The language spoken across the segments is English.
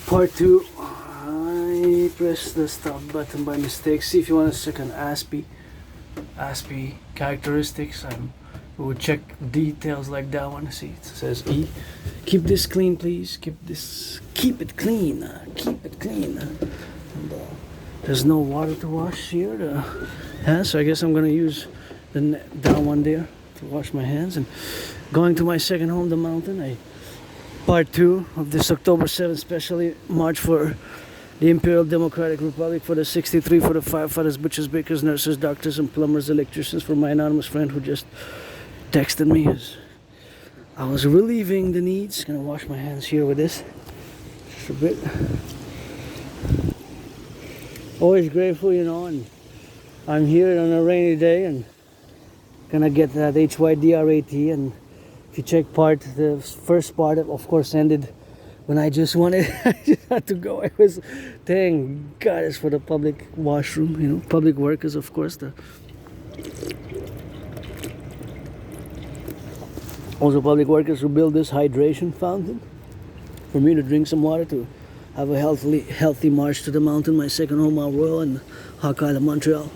Part 2. I pressed the stop button by mistake. See if you want to check an ASPE characteristics. We would check details like that one. See, it says E. Keep this clean, please. Keep it clean. Keep it clean. And, there's no water to wash here. So I guess I'm gonna use the down one there to wash my hands. And going to my second home, the mountain. Part 2 of this October 7th specially march for the Imperial Democratic Republic, for the 63, for the firefighters, butchers, bakers, nurses, doctors, and plumbers, electricians, for my anonymous friend who just texted me as I was relieving the needs. Gonna wash my hands here with this just a bit. Always grateful, and I'm here on a rainy day and gonna get that HYDRAT. And if you check the first part, of course, ended when I just had to go. I was, thank God, it's for the public washroom, public workers, of course. Also, public workers who build this hydration fountain for me to drink some water, to have a healthy march to the mountain, my second home, Mount Royal, and Hawk Island, Montreal.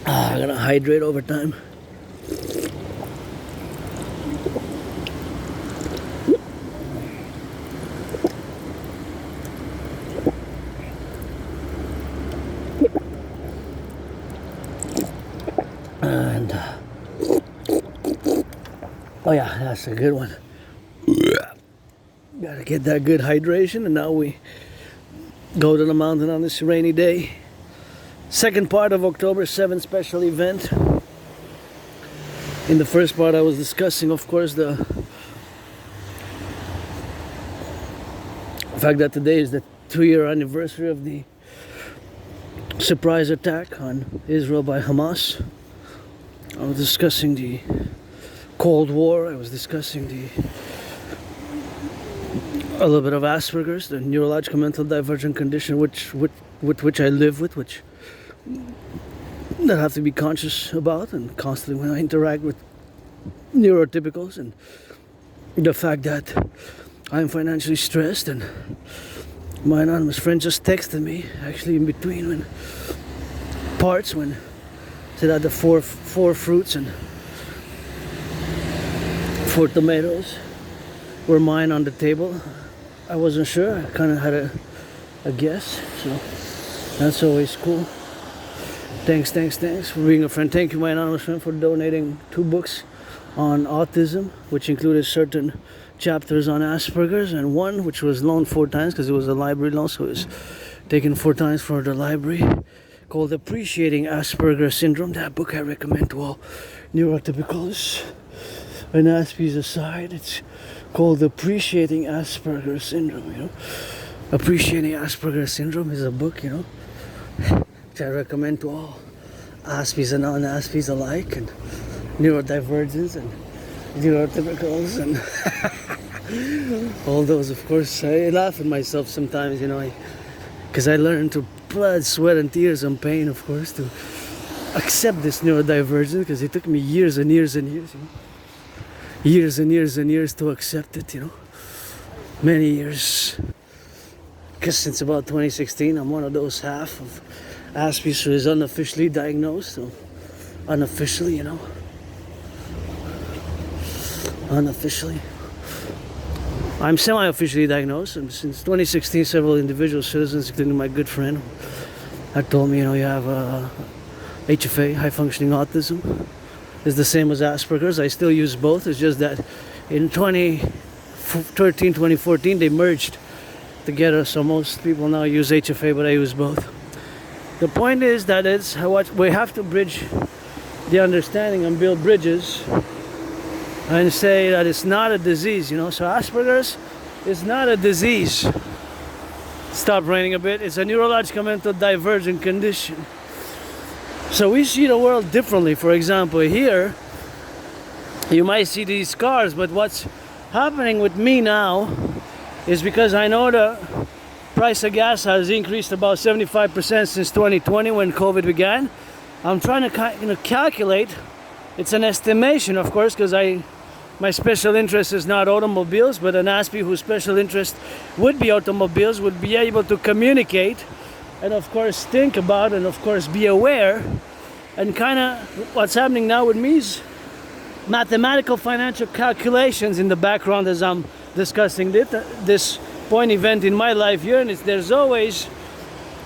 I'm gonna hydrate over time. And oh yeah, that's a good one. Gotta get that good hydration. And now we go to the mountain on this rainy day. Second part of October 7th special event. In the first part I was discussing, of course, the fact that today is the 2-year anniversary of the surprise attack on Israel by Hamas. I was discussing the Cold War. I was discussing a little bit of Asperger's, the neurological mental divergent condition with which I live with, which that I have to be conscious about, and constantly when I interact with neurotypicals, and the fact that I'm financially stressed. And my anonymous friend just texted me, actually in between when said that the four fruits and 4 tomatoes were mine on the table. I wasn't sure. I kind of had a guess, so that's always cool. Thanks for being a friend. Thank you, my anonymous friend, for donating 2 books on autism, which included certain chapters on Asperger's, and one which was loaned 4 times because it was a library loan, so it was taken 4 times for the library, called Appreciating Asperger's Syndrome. That book I recommend to all neurotypicals. And Aspies aside, it's called Appreciating Asperger's Syndrome. Appreciating Asperger's Syndrome is a book, which I recommend to all Aspies and non-Aspies alike, and neurodivergents and neurotypicals and all those. Of course, I laugh at myself sometimes, because I learned through blood, sweat, and tears and pain, of course, to accept this neurodivergence, because it took me years and years and years, years and years and years to accept it, many years. Because since about 2016, I'm one of those half of Aspies who is unofficially diagnosed, so unofficially, unofficially. I'm semi-officially diagnosed, and since 2016, several individual citizens, including my good friend, have told me, you have HFA, high-functioning autism. It's the same as Asperger's. I still use both. It's just that in 2013, 2014, they merged together, so most people now use HFA, but I use both. The point is that we have to bridge the understanding and build bridges and say that it's not a disease, So Asperger's is not a disease. stopped raining a bit. It's a neurological mental divergent condition. So we see the world differently. For example, here you might see these cars, but what's happening with me now is because I know the price of gas has increased about 75% since 2020 when COVID began. I'm trying to kind of calculate. It's an estimation, of course, because my special interest is not automobiles, but an ASPE whose special interest would be automobiles would be able to communicate and of course think about and of course be aware. And kind of what's happening now with me is mathematical financial calculations in the background as I'm discussing this point event in my life here, and there's always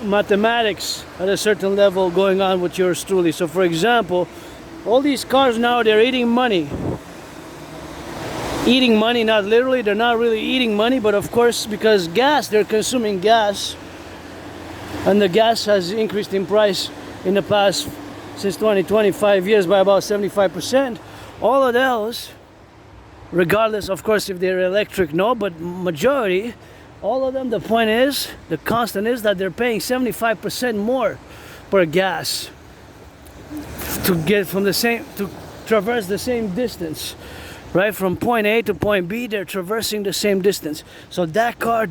mathematics at a certain level going on with yours truly. So for example, all these cars now, they're eating money, not literally, they're not really eating money, but of course because gas, they're consuming gas, and the gas has increased in price in the past since 2025 years by about 75%. All of those, regardless of course if they're electric, no, but majority, all of them, the point is, the constant is that they're paying 75% more per gas to get from the same, to traverse the same distance, right? From point A to point B, they're traversing the same distance. So that car,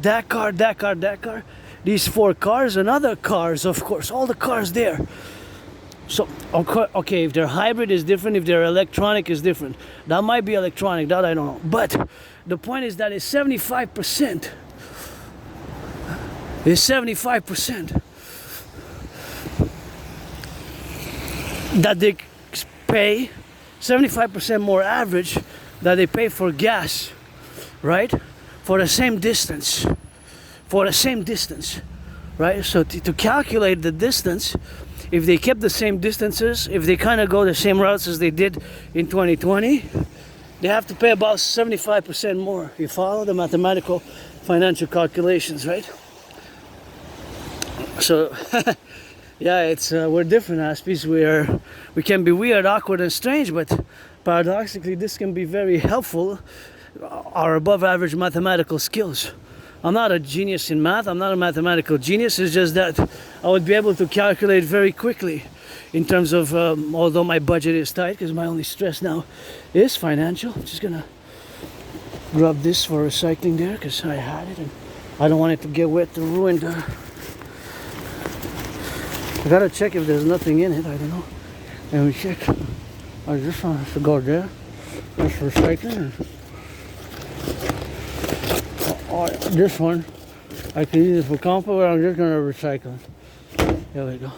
these 4 cars and other cars, of course, all the cars there. So, okay, if they're hybrid is different, if they're electronic is different. That might be electronic, that I don't know. But the point is that it's 75%. It's 75% that they pay, 75% more average that they pay for gas, right? For the same distance. Right? So to calculate the distance, if they kept the same distances, if they kind of go the same routes as they did in 2020, they have to pay about 75% more. You follow the mathematical financial calculations, right? So, yeah, it's we're different aspects. We can be weird, awkward, and strange, but paradoxically, this can be very helpful. Our above average mathematical skills. I'm not a genius in math, I'm not a mathematical genius, it's just that I would be able to calculate very quickly in terms of, although my budget is tight, because my only stress now is financial. I'm just gonna grab this for recycling there, because I had it, and I don't want it to get wet to ruin the... I gotta check if there's nothing in it, I don't know. And we check, I just want to go there, that's recycling. This one, I can use it for compost, but I'm just going to recycle it. There we go.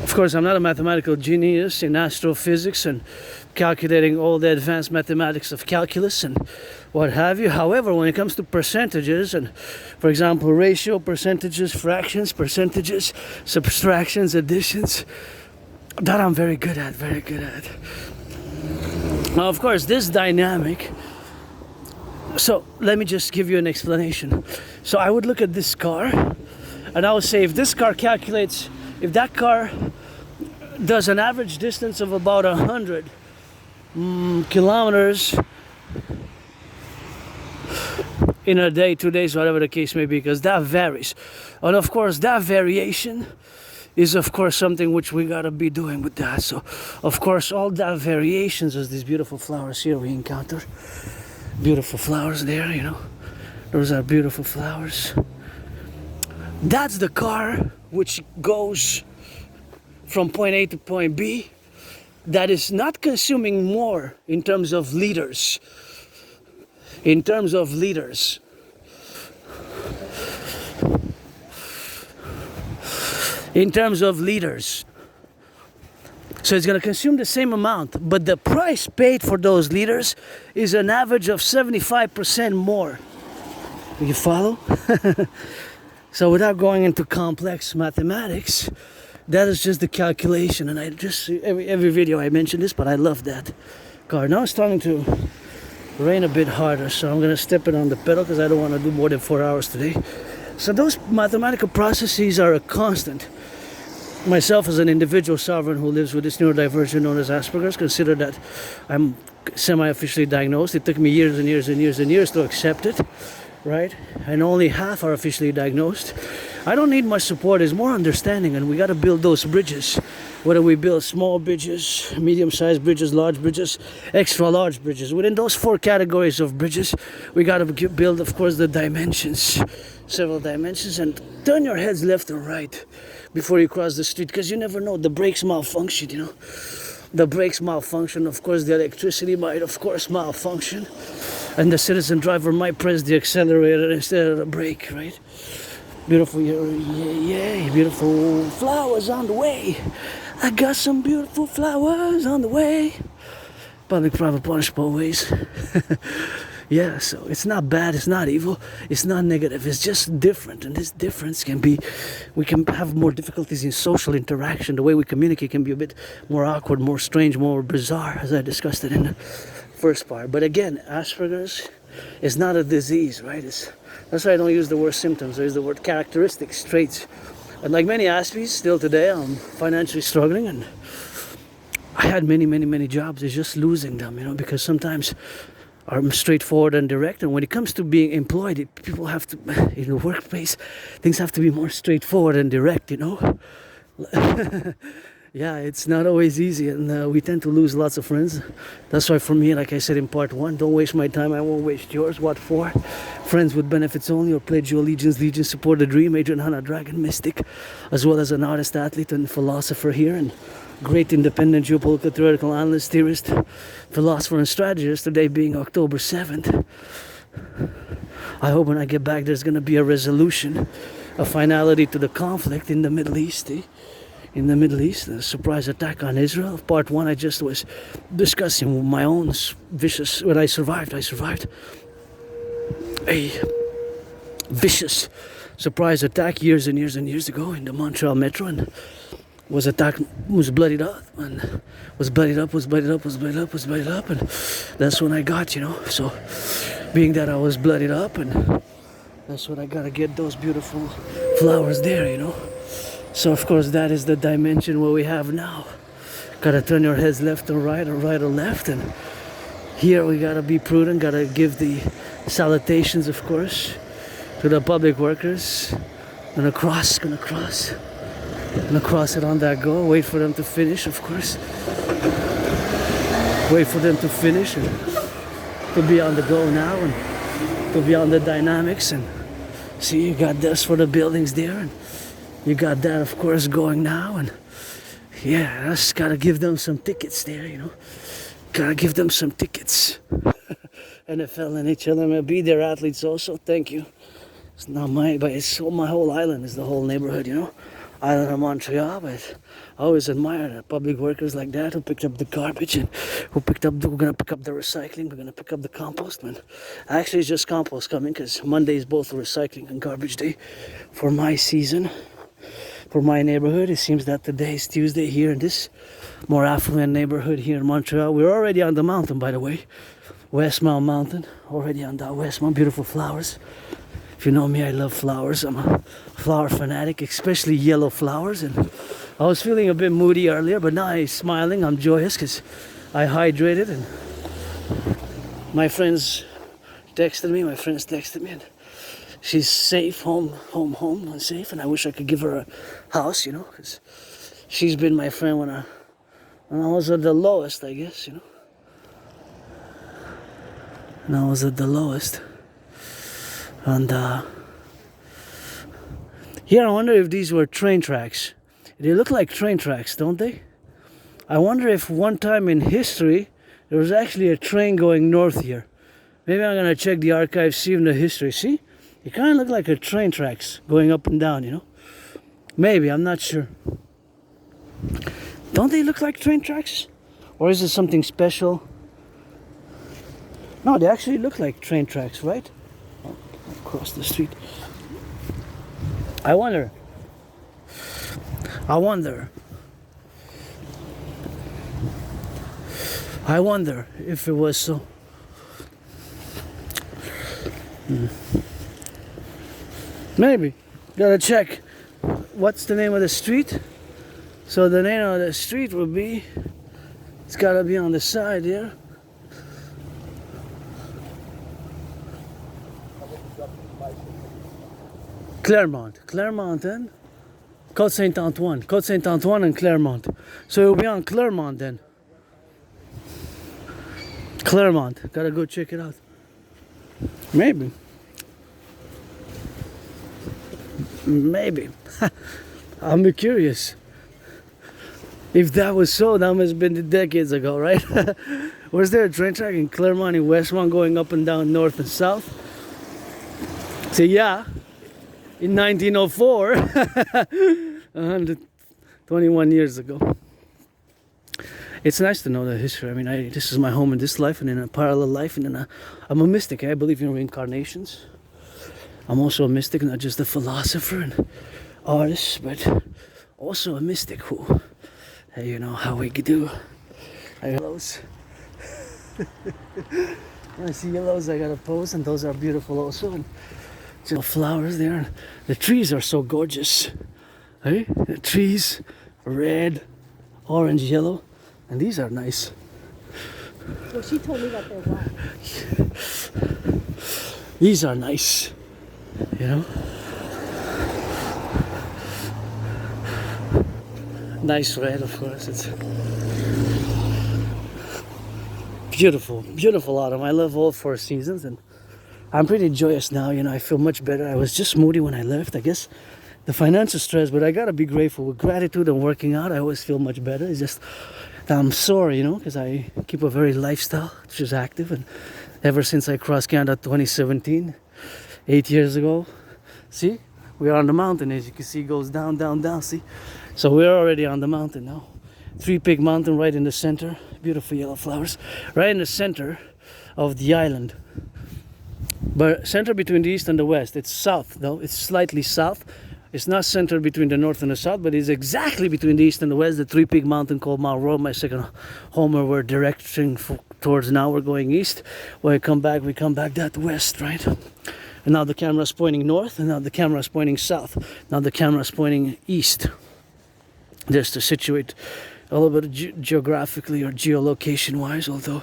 Of course, I'm not a mathematical genius in astrophysics and calculating all the advanced mathematics of calculus and what have you. However, when it comes to percentages and, for example, ratio, percentages, fractions, percentages, subtractions, additions, that I'm very good at. Now, of course, this dynamic... So let me just give you an explanation. So I would look at this car and I would say if this car calculates, if that car does an average distance of about 100 kilometers in a day, 2 days, whatever the case may be, because that varies. And of course that variation is of course something which we gotta be doing with that. So of course all that variations as these beautiful flowers here we encounter. Beautiful flowers there, you know. Those are beautiful flowers. That's the car which goes from point A to point B that is not consuming more in terms of liters. In terms of liters. In terms of liters. So it's going to consume the same amount, but the price paid for those liters is an average of 75% more. You follow? So without going into complex mathematics, that is just the calculation. And I just, every video I mention this, but I love that car. Now it's starting to rain a bit harder, so I'm going to step it on the pedal because I don't want to do more than 4 hours today. So those mathematical processes are a constant. Myself as an individual sovereign who lives with this neurodivergent known as Asperger's, consider that I'm semi-officially diagnosed. It took me years and years to accept it, right? And only half are officially diagnosed. I don't need much support, it's more understanding, and we got to build those bridges. Whether we build small bridges, medium-sized bridges, large bridges, extra large bridges. Within those 4 categories of bridges, we got to build, of course, the dimensions, several dimensions, and turn your heads left or right before you cross the street, because you never know, the brakes malfunction, you know. The brakes malfunction, of course, the electricity might, of course, malfunction, and the citizen driver might press the accelerator instead of the brake, right? Beautiful, yeah, beautiful flowers on the way. I got some beautiful flowers on the way. Public, private partnership always. Yeah, so it's not bad, it's not evil, it's not negative, it's just different. And this difference can be, we can have more difficulties in social interaction. The way we communicate can be a bit more awkward, more strange, more bizarre, as I discussed it in the first part. But again, Asperger's is not a disease, right? That's why I don't use the word symptoms, I use the word characteristics, traits. And like many Aspies, still today, I'm financially struggling, and I had many jobs. It's just losing them, you know, because sometimes I'm straightforward and direct, and when it comes to being employed, people have to, in the workplace, things have to be more straightforward and direct, you know. Yeah, it's not always easy, and we tend to lose lots of friends. That's why for me, like I said in part 1, don't waste my time, I won't waste yours. What for? Friends with benefits only, or pledge your allegiance, legion, support the dream, Adrian Hanna, dragon, mystic, as well as an artist, athlete, and philosopher here, and great independent geopolitical theoretical analyst, theorist, philosopher, and strategist, today being October 7th. I hope when I get back there's going to be a resolution, a finality to the conflict in the Middle East. In the Middle East, the surprise attack on Israel. Part 1, I just was discussing my own vicious, when I survived a vicious surprise attack years and years ago in the Montreal metro, and was attacked, was bloodied up, and was bloodied up, and that's when I got, you know. So being that I was bloodied up, and that's when I gotta get those beautiful flowers there, you know. So of course that is the dimension where we have now. Gotta turn your heads left or right or left, and here we gotta be prudent, gotta give the salutations, of course, to the public workers. Gonna cross it on that go, wait for them to finish, of course. Wait for them to finish and to be on the go now, and to be on the dynamics. And see, you got this for the buildings there, and you got that, of course, going now, and yeah, I just gotta give them some tickets there, you know. Gotta give them some tickets. NFL and HLMLB, they're athletes also, thank you. It's not mine, but it's my whole island, is the whole neighborhood, you know. Island of Montreal, but I always admire the public workers like that who picked up the garbage, and we're gonna pick up the recycling, we're gonna pick up the compost, man. Actually, it's just compost coming, because Monday is both recycling and garbage day for my season. For my neighborhood, it seems that today is Tuesday here in this more affluent neighborhood here in Montreal. We're already on the mountain, by the way. Westmount Mountain, already on that Westmount, beautiful flowers. If you know me, I love flowers. I'm a flower fanatic, especially yellow flowers. And I was feeling a bit moody earlier, but now I'm smiling, I'm joyous because I hydrated, and my friends texted me, and she's safe, home, and safe, and I wish I could give her a house, you know, because she's been my friend when I was at the lowest, I guess, you know. And I was at the lowest. And here I wonder if these were train tracks. They look like train tracks, don't they? I wonder if one time in history there was actually a train going north here. Maybe I'm gonna check the archives, see in the history. See? They kind of look like a train tracks going up and down, you know? Maybe, I'm not sure. Don't they look like train tracks? Or is it something special? No, they actually look like train tracks, right? Oh, across the street. I wonder if it was so. Maybe. Gotta check. What's the name of the street? So the name of the street would be, it's gotta be on the side here. Claremont and Côte Saint-Antoine and Claremont. So it'll be on Claremont then. Claremont, gotta go check it out. Maybe. I'm curious. If that was so, that must have been decades ago, right? Was there a train track in Claremont and Westmont going up and down north and south? So yeah, in 1904, 121 years ago. It's nice to know the history. I mean, this is my home in this life and in a parallel life, and I'm a mystic. I believe in reincarnations. I'm also a mystic, not just a philosopher and artist, but also a mystic who, you know how we do. I got yellows. When I see yellows, I got a pose, and those are beautiful also. And just flowers there. And the trees are so gorgeous. Hey? The trees, red, orange, yellow, and these are nice. Well, she told me that they're black. These are nice, you know. Nice red, of course. It's beautiful, beautiful autumn. I love all 4 seasons, and I'm pretty joyous now. You know, I feel much better. I was just moody when I left. I guess the financial stress, but I gotta be grateful. With gratitude and working out, I always feel much better. It's just that I'm sore, you know, because I keep a very lifestyle, which is active, and ever since I crossed Canada 2017, 8 years ago, see, we are on the mountain. As you can see, it goes down, down, down. See. So we're already on the mountain now. 3 Peak Mountain right in the center. Beautiful yellow flowers. Right in the center of the island. But center between the east and the west. It's south though. It's slightly south. It's not centered between the north and the south, but it's exactly between the east and the west. The 3 Peak Mountain called Mare, my second home, where we're directing towards now. We're going east. When we come back that west, right? And now the camera's pointing north, and now the camera's pointing south. Now the camera's pointing east. Just to situate a little bit geographically or geolocation wise, although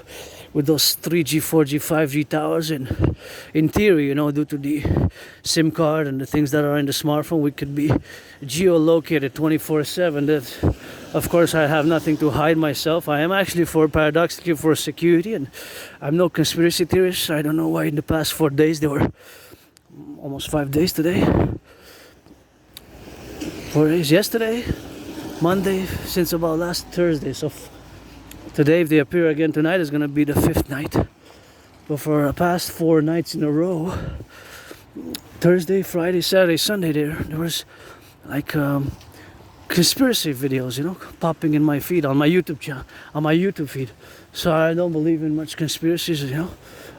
with those 3G, 4G, 5G towers, and in theory, you know, due to the SIM card and the things that are in the smartphone, we could be geolocated 24/7. That, of course, I have nothing to hide myself. I am actually, paradoxically, for security, and I'm no conspiracy theorist. I don't know why in the past 4 days, there were almost 5 days today. 4 days yesterday. Monday, since about last Thursday. So today, if they appear again tonight, is going to be the 5th night. But for the past 4 nights in a row, Thursday, Friday, Saturday, Sunday, there was like conspiracy videos, you know, popping in my feed on my YouTube channel, on my YouTube feed. So I don't believe in much conspiracies, you know.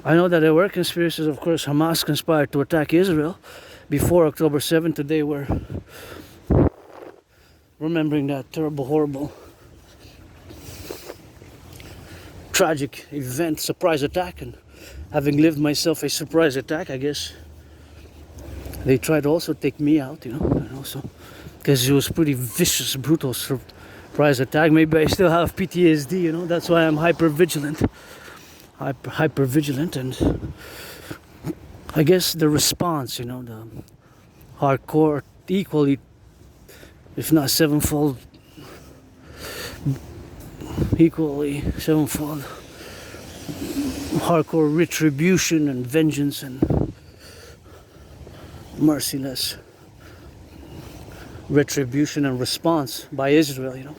I know that there were conspiracies. Of course, Hamas conspired to attack Israel before October 7th. Today we're remembering that terrible, horrible, tragic event, surprise attack. And having lived myself a surprise attack, I guess they tried to also take me out, you know, and also because it was pretty vicious, brutal surprise attack. Maybe I still have PTSD, you know. That's why I'm hyper vigilant, and I guess the response, you know, the hardcore, equally, if not sevenfold, hardcore retribution and vengeance and merciless retribution and response by Israel, you know,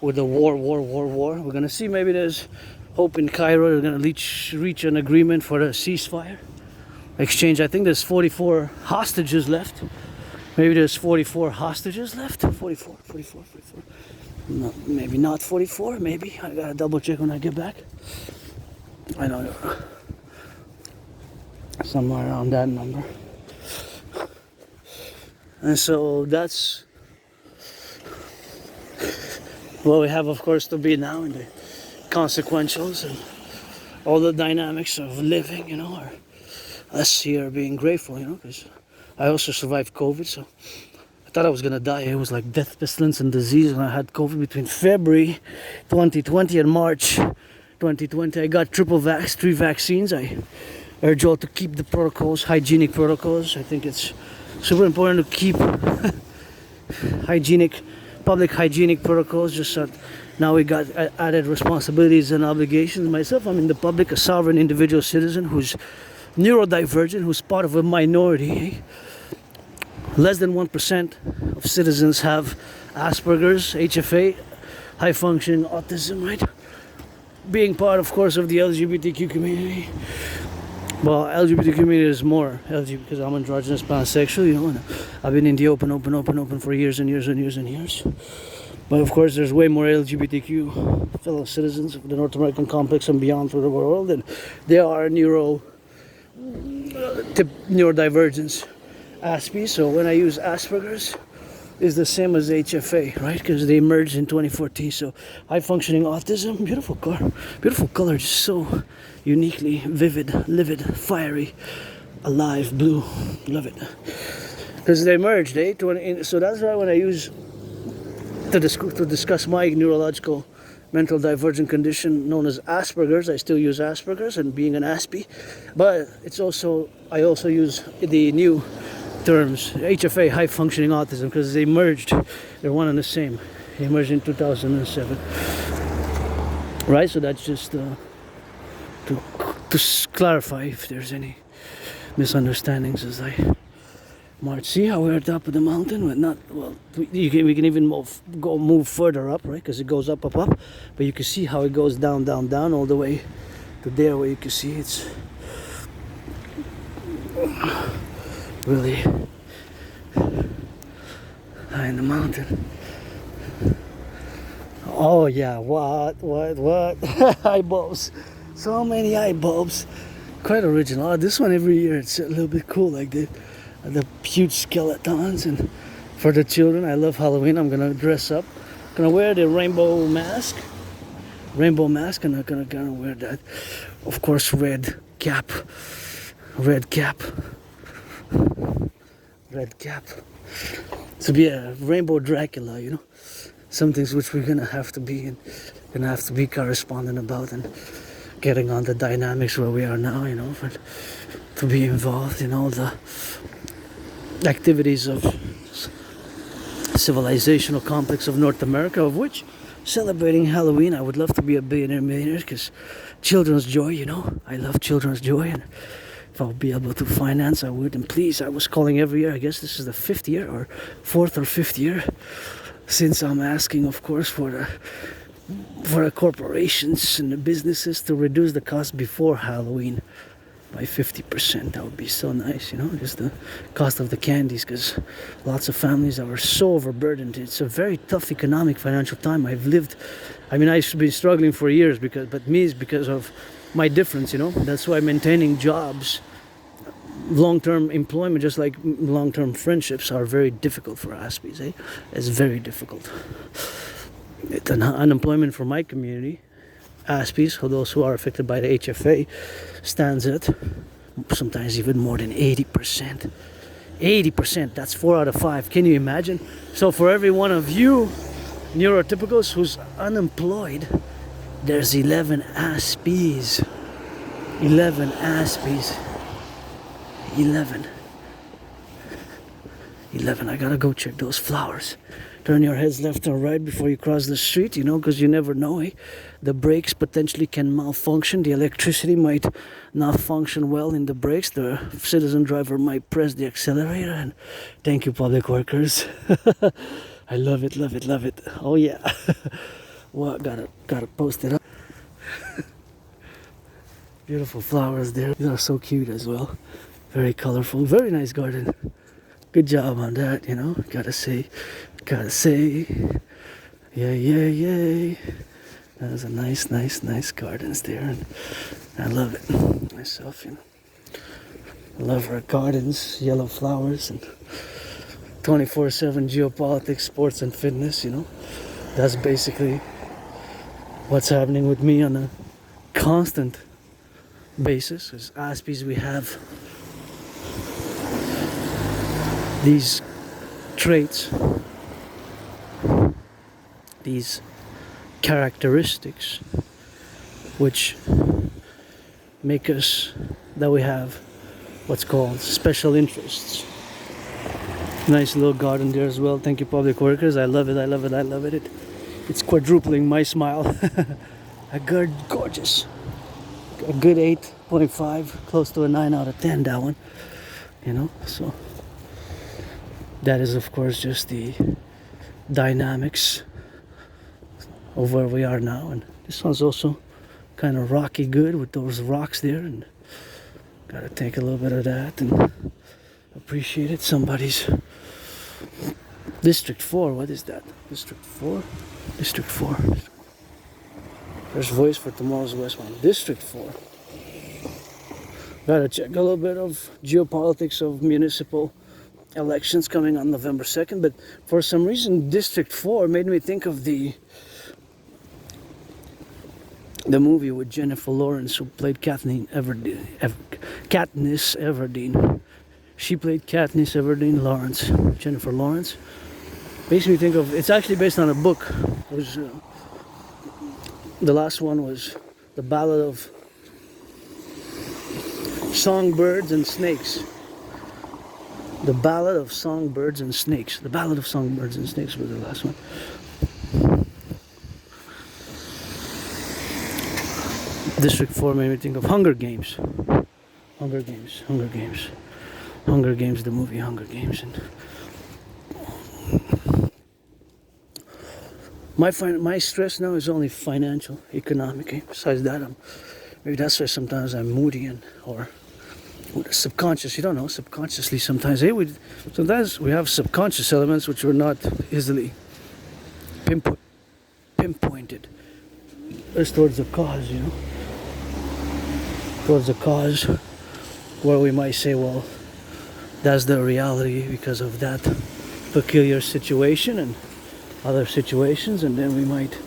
with the war. We're gonna see, maybe there's hope in Cairo. They're gonna reach an agreement for a ceasefire exchange. I think there's 44 hostages left. Maybe there's 44 hostages left. 44. No, maybe not 44. Maybe I gotta double check when I get back. I don't know. Somewhere around that number. And so that's what we have, of course, to be now, in the consequentials and all the dynamics of living, you know, are us here being grateful, you know, because I also survived COVID, so I thought I was gonna die. It was like death, pestilence, and disease, and I had COVID between February 2020 and March 2020. I got triple vax, 3 vaccines. I urge you all to keep the protocols, hygienic protocols. I think it's super important to keep public hygienic protocols. Just so now we got added responsibilities and obligations. Myself, I'm in the public, a sovereign individual citizen who's neurodivergent, who's part of a minority. Less than 1% of citizens have Asperger's, HFA, high functioning autism, right? Being part, of course, of the LGBTQ community. Well, LGBT community is more LGBT because I'm androgynous pansexual, you know, and I've been in the open for years and years and years and years. But of course, there's way more LGBTQ fellow citizens of the North American complex and beyond through the world, and there are neurodivergence Aspie. So when I use Asperger's, is the same as HFA, right? Because they merged in 2014. So high functioning autism, beautiful color, just so uniquely vivid, livid, fiery, alive, blue. Love it. Because they merged, eh? So that's why when I use to discuss my neurological mental divergent condition known as Asperger's, I still use Asperger's and being an Aspie. But I also use the new terms, HFA, high functioning autism, because they merged. They're one and the same. They merged in 2007. Right? So that's just to clarify if there's any misunderstandings as I march. See how we're at the top of the mountain? We can even move further up, right? Because it goes up. But you can see how it goes down all the way to there where you can see it's really high in the mountain. Oh yeah, what? Eye bulbs. So many eye bulbs. Quite original. Oh, this one every year it's a little bit cool, like the huge skeletons. And for the children, I love Halloween. I'm gonna dress up. Gonna wear the rainbow mask, and I'm gonna wear that. Of course, red cap. To be a rainbow Dracula, you know. Some things which we're gonna have to be correspondent about, and getting on the dynamics where we are now, you know, to be involved in all the activities of civilizational complex of North America, of which celebrating Halloween, I would love to be a billionaire millionaire, because children's joy, you know, I love children's joy, and if I'll be able to finance, I would. And please, I was calling every year. I guess this is the 5th year or 4th or 5th year since I'm asking, of course, for the corporations and the businesses to reduce the cost before Halloween by 50%. That would be so nice, you know, just the cost of the candies, because lots of families are so overburdened. It's a very tough economic financial time. I've been struggling for years because of my difference, you know. That's why maintaining jobs, long-term employment, just like long-term friendships, are very difficult for Aspies, eh? It's very difficult. Unemployment for my community, Aspies, or those who are affected by the HFA, stands at sometimes even more than 80%. 80%, that's 4 out of 5. Can you imagine? So for every one of you neurotypicals who's unemployed, there's 11 Aspies. 11 Aspies. 11. I gotta go check those flowers. Turn your heads left or right before you cross the street, you know, because you never know, eh? The brakes potentially can malfunction. The electricity might not function well in the brakes. The citizen driver might press the accelerator. And thank you, public workers. I love it. Oh yeah. Well, gotta post it up. Beautiful flowers there. These are so cute as well. Very colorful. Very nice garden. Good job on that, you know. Gotta say. Yay. There's a nice gardens there. And I love it myself, you know. I love our gardens, yellow flowers, and 24/7 geopolitics, sports, and fitness, you know. That's basically what's happening with me on a constant basis. As Aspies, we have these traits, these characteristics, which make us, that we have what's called special interests. Nice little garden there as well. Thank you, public workers. I love it. I love it. I love it. It's quadrupling my smile. A good, gorgeous. A good 8.5, close to a 9 out of 10. That one, you know. So that is, of course, just the dynamics of where we are now. And this one's also kind of rocky, good with those rocks there. And gotta take a little bit of that and appreciate it. Somebody's District 4. What is that? District 4. District 4. There's voice for tomorrow's West one. District 4. Gotta check a little bit of geopolitics of municipal elections coming on November 2nd. But for some reason, District 4 made me think of the movie with Jennifer Lawrence, who played Katniss Everdeen. She played Katniss Everdeen Lawrence. Jennifer Lawrence. Makes me think of, it's actually based on a book. It was, the last one was The Ballad of Songbirds and Snakes. The Ballad of Songbirds and Snakes. The Ballad of Songbirds and Snakes was the last one. District 4 made me think of Hunger Games. Hunger Games. Hunger Games. Hunger Games, the movie Hunger Games. And my stress now is only financial, economic. Besides that, maybe that's why sometimes I'm moody and or subconscious. You don't know, subconsciously sometimes. Sometimes we have subconscious elements which are not easily pinpointed. It's towards the cause, you know. Towards the cause where we might say, well, that's the reality because of that peculiar situation and other situations, and then we might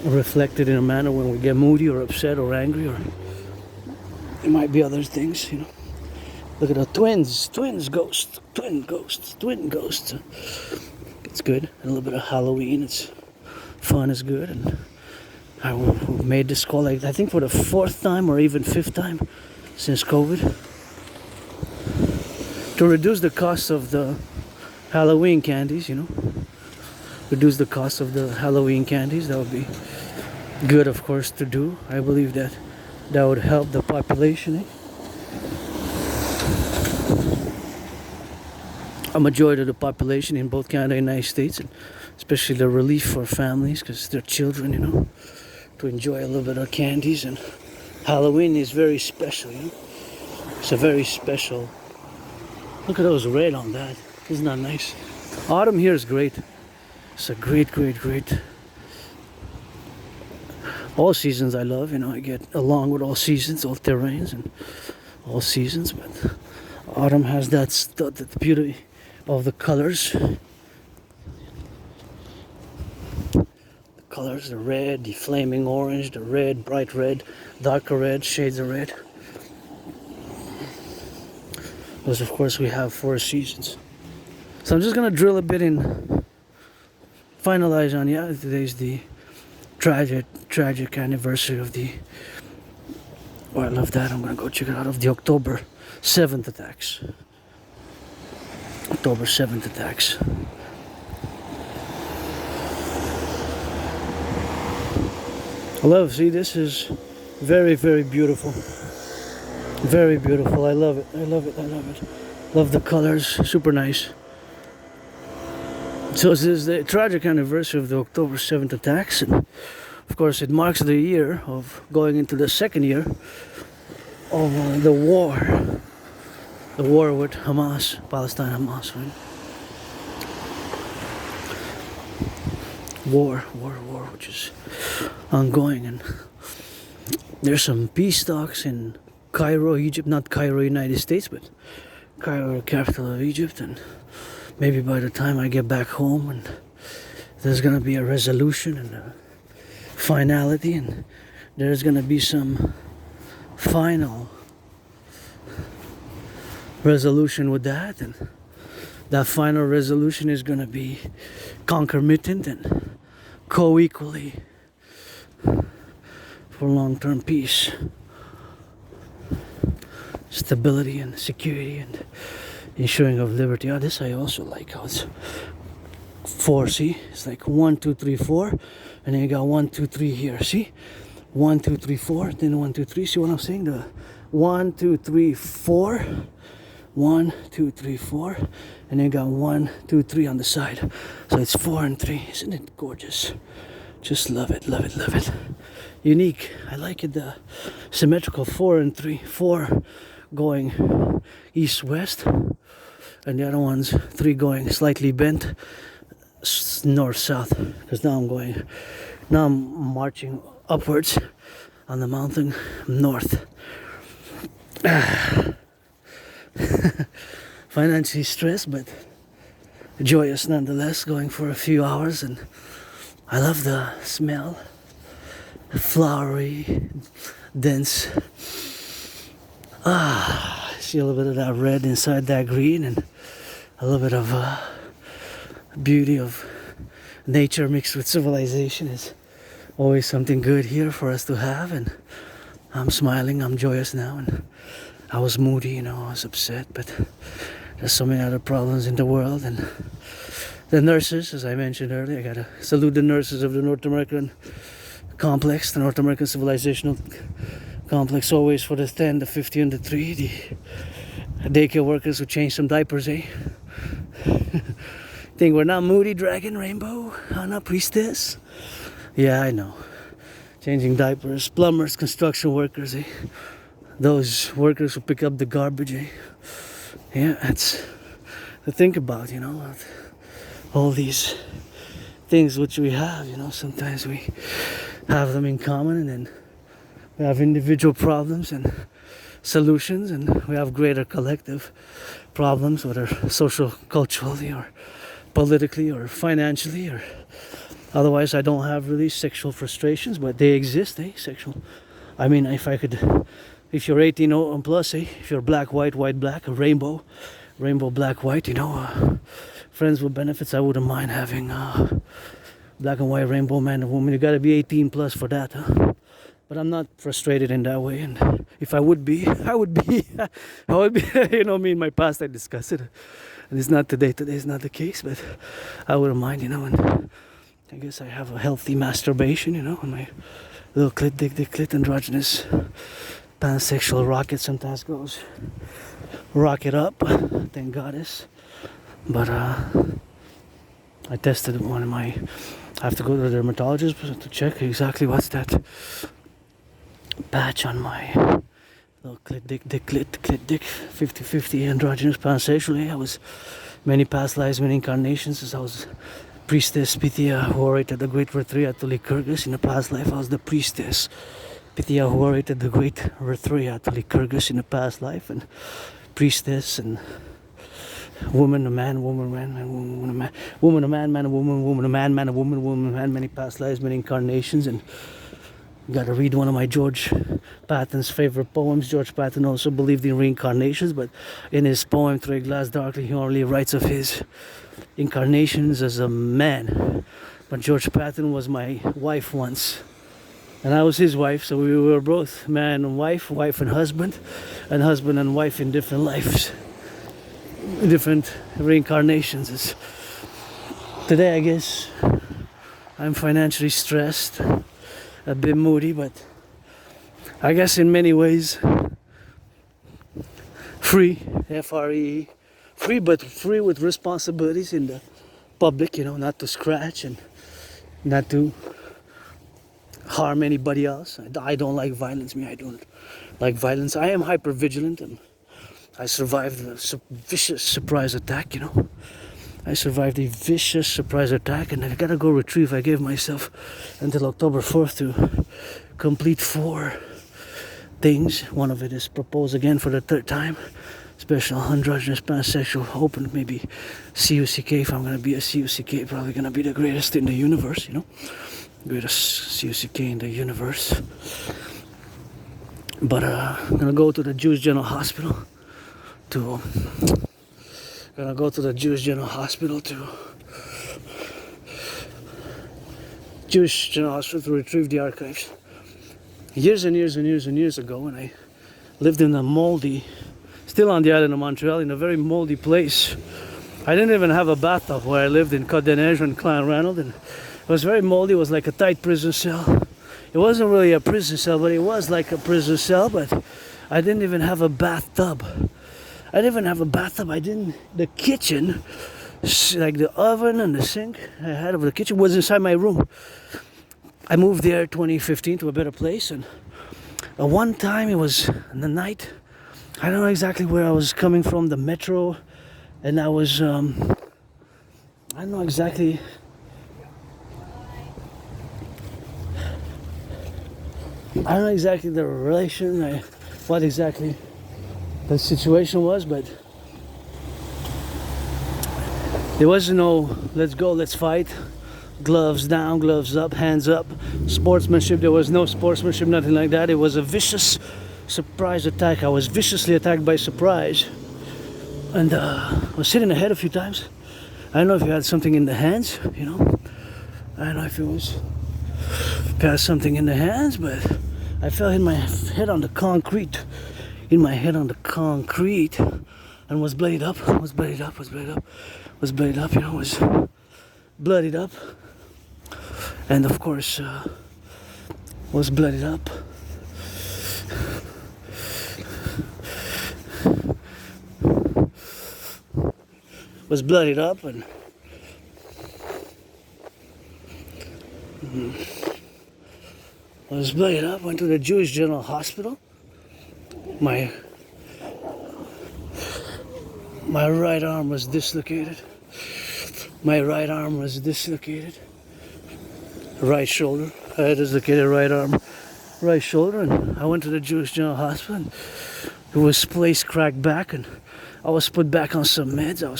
reflect it in a manner when we get moody or upset or angry, or it might be other things, you know. Look at the twins ghosts. It's good. A little bit of Halloween. It's fun, is good. And I made this call, like, I think for the 4th time or even 5th time since COVID, to reduce the cost of the Halloween candies, you know. Reduce the cost of the Halloween candies. That would be good, of course, to do. I believe that would help the population. A majority of the population in both Canada and the United States, and especially the relief for families because they're children, you know, to enjoy a little bit of candies. And Halloween is very special, you know. It's a very special. Look at those red on that. Isn't that nice? Autumn here is great. It's a great. All seasons I love, you know. I get along with all seasons, all terrains, and all seasons. But autumn has that beauty of the colors. The colors, the red, the flaming orange, the red, bright red, darker red, shades of red. Because of course we have 4 seasons. So I'm just gonna drill a bit in, finalize on, yeah, today's the tragic anniversary of the, oh, I love that, I'm gonna go check it out, of the October 7th attacks. October 7th attacks. I love, see, this is very, very beautiful. Very beautiful. I love it. Love the colors. Super nice. So this is the tragic anniversary of the October 7th attacks, and of course it marks the year of going into the 2nd year of the war with Hamas, Palestine Hamas, right? War, which is ongoing, and there's some peace talks in Cairo, Egypt, not Cairo, United States, but Cairo, the capital of Egypt, and maybe by the time I get back home, and there's gonna be a resolution and a finality, and there's gonna be some final resolution with that, and that final resolution is gonna be concomitant and co-equally for long-term peace, stability and security and ensuring of liberty. This I also like how it's 4. See, it's like 1, 2, 3, 4, and then you got 1, 2, 3 here. See, 1, 2, 3, 4, then 1, 2, 3. See what I'm saying? The 1, 2, 3, 4, 1, 2, 3, 4, and then you got 1, 2, 3 on the side. So it's 4 and 3. Isn't it gorgeous? Just love it, love it, love it. Unique. I like it. The symmetrical 4 and 3. 4 going east-west, and the other one's 3 going slightly bent north-south. Because now I'm marching upwards on the mountain north. Financially stressed, but joyous nonetheless, going for a few hours, and I love the smell. Flowery, dense. See a little bit of that red inside that green, and a little bit of beauty of nature mixed with civilization is always something good here for us to have. And I'm smiling, I'm joyous now, and I was moody, I was upset, but there's so many other problems in the world. And the nurses, as I mentioned earlier, I gotta salute the nurses of the North American complex, the North American Civilizational complex, always for the 10, the 50, and the 3, the daycare workers who change some diapers, eh? Think we're not moody, dragon, rainbow, Anna, priestess? Yeah, I know. Changing diapers, plumbers, construction workers, eh? Those workers who pick up the garbage, eh? Yeah, that's to think about, all these things which we have, sometimes we have them in common, and then we have individual problems and solutions, and we have greater collective problems, whether social, culturally, or politically, or financially, or otherwise. I don't have really sexual frustrations, but they exist, eh? Sexual. I mean, if you're 18 and plus, eh? If you're black, white, black, a rainbow, black, white, friends with benefits, I wouldn't mind having black and white, rainbow, man and woman. You gotta be 18 plus for that, huh? But I'm not frustrated in that way, and if I would be, I would be, me in my past I discussed it, and it's not today is not the case, but I wouldn't mind, and I guess I have a healthy masturbation, and my little clit, dick, clit, androgynous pansexual rocket sometimes goes rocket up, thank goddess. But I tested one of my, I have to go to the dermatologist to check exactly what's that patch on my little clit, dick, clit, dick, 50-50 androgynous pansexually. I was many past lives, many incarnations, as I was priestess Pythia, who orated the great Retria to Lycurgus. In a past life, I was the priestess Pythia, who orated the great Retria to Lycurgus in a past life, and priestess and woman, a man, woman, man, woman, a man, woman, a man, man, a woman, woman, a man, man, a woman, woman, man, many past lives, many incarnations. And you gotta read one of my George Patton's favorite poems. George Patton also believed in reincarnations, but in his poem Through a Glass Darkly, he only writes of his incarnations as a man. But George Patton was my wife once, and I was his wife, so we were both man and wife and husband and wife in different lives, different reincarnations. Today, I guess, I'm financially stressed, a bit moody, but I guess in many ways free, F-R-E-E, free, but free with responsibilities in the public, not to scratch and not to harm anybody else. I don't like violence. I don't like violence. I am hyper vigilant, and I survived a vicious surprise attack, I survived a vicious surprise attack, and I gotta go retrieve. I gave myself until October 4th to complete 4 things. One of it is propose again for the 3rd time. Special androgynous pansexual, open, maybe CUCK. If I'm gonna be a CUCK, probably gonna be the greatest in the universe, greatest CUCK in the universe. But I'm gonna go to the Jewish General Hospital to retrieve the archives. Years and years ago, when I lived in a moldy still on the island of Montreal, in a very moldy place. I didn't even have a bathtub where I lived in Côte des Neiges and Clan Ranald, and it was very moldy. It was like a tight prison cell. It wasn't really a prison cell, but it was like a prison cell. But I didn't even have a bathtub. I didn't even have a bathtub. The kitchen, like the oven and the sink I had of the kitchen, was inside my room. I moved there 2015 to a better place, and one time it was in the night. I don't know exactly where I was coming from, the metro, and I was, I don't know exactly. I don't know exactly the relation, what exactly the situation was, but there was no let's go, let's fight, gloves down, gloves up, hands up, sportsmanship. There was no sportsmanship, nothing like that. It was a vicious surprise attack. I was viciously attacked by surprise, and I was hit in the head a few times. I don't know if you had something in the hands, you know. I don't know if you had something in the hands, but I fell hit my head on the concrete, and was bloodied up, you know, was bloodied up, and of course was bloodied up. Was bloodied up, and was bloodied up. Went to the Jewish General Hospital. My right arm was dislocated. Right shoulder. I had dislocated right arm, right shoulder, and I went to the Jewish General Hospital. And it was placed cracked back, and I was put back on some meds. And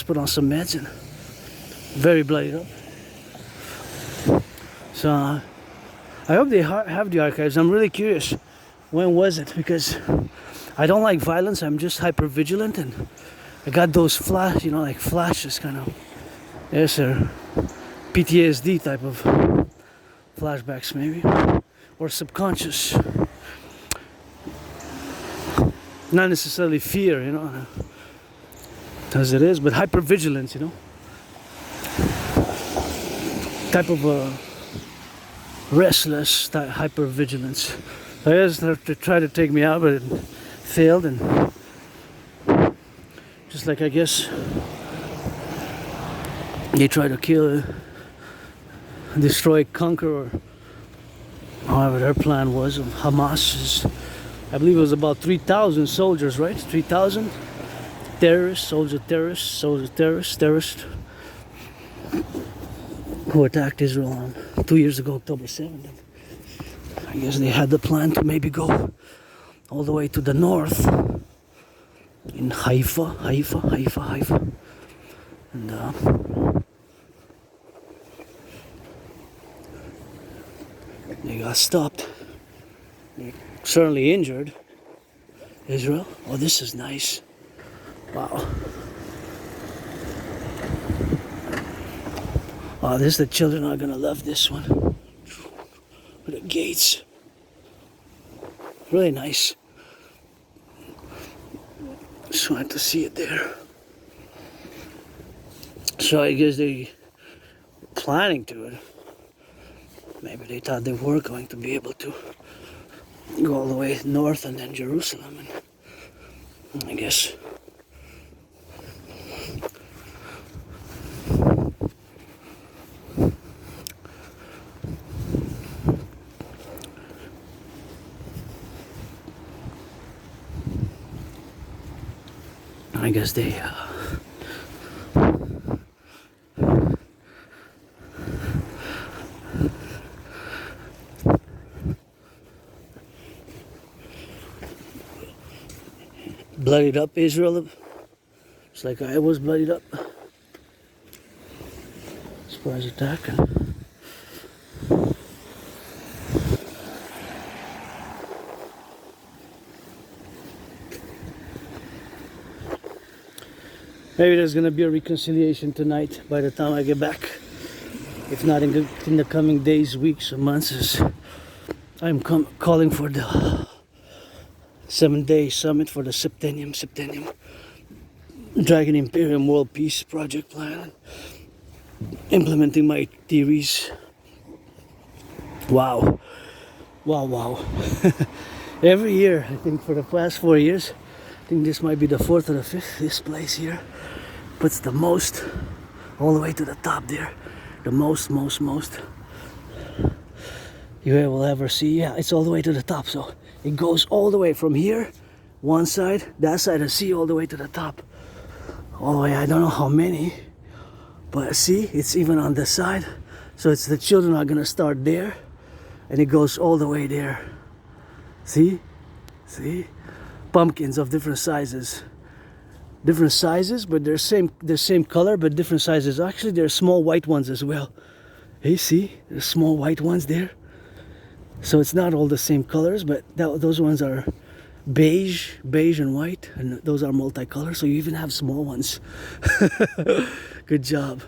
very bloodied up. So I hope they have the archives. I'm really curious. When was it? Because I don't like violence. I'm just hyper vigilant, and I got those flashes, kind of. Yes, sir. PTSD type of flashbacks, maybe, or subconscious. Not necessarily fear, you know, as it is, but hypervigilance, you know. Type of restless hypervigilance. I guess they tried to take me out, but it failed, and just like I guess they tried to kill, destroy, conquer, or however their plan was of Hamas. I believe it was about 3,000 soldiers, right? 3,000 terrorists, terrorists who attacked Israel 2 years ago, October 7th. I guess they had the plan to maybe go all the way to the north in Haifa. And they got stopped. They're certainly injured. Israel. Oh, this is nice. Wow. Oh, the children are gonna love this one. With the gates. Really nice. Just wanted to see it there. So I guess they were planning to it. Maybe they thought they were going to be able to go all the way north and then Jerusalem, and I guess they bloodied up Israel, just like I was bloodied up. Surprise attack. Maybe there's gonna be a reconciliation tonight by the time I get back. If not in the coming days, weeks, or months, as I'm calling for the 7-day summit for the Septennium Dragon Imperium World Peace Project Plan, implementing my theories. Wow. Every year, I think for the past 4 years, I think this might be the 4th or the 5th, this place here puts the most all the way to the top there. The most you will ever see. Yeah, it's all the way to the top. So it goes all the way from here, one side, that side of sea, all the way to the top. All the way, I don't know how many, but see, it's even on this side. So it's the children are gonna start there, and it goes all the way there. See? Pumpkins of different sizes, but they're same color, but different sizes. Actually, there's small white ones as well. Hey, see, there's small white ones there. So it's not all the same colors, but those ones are beige and white, and those are multicolor. So you even have small ones. Good job.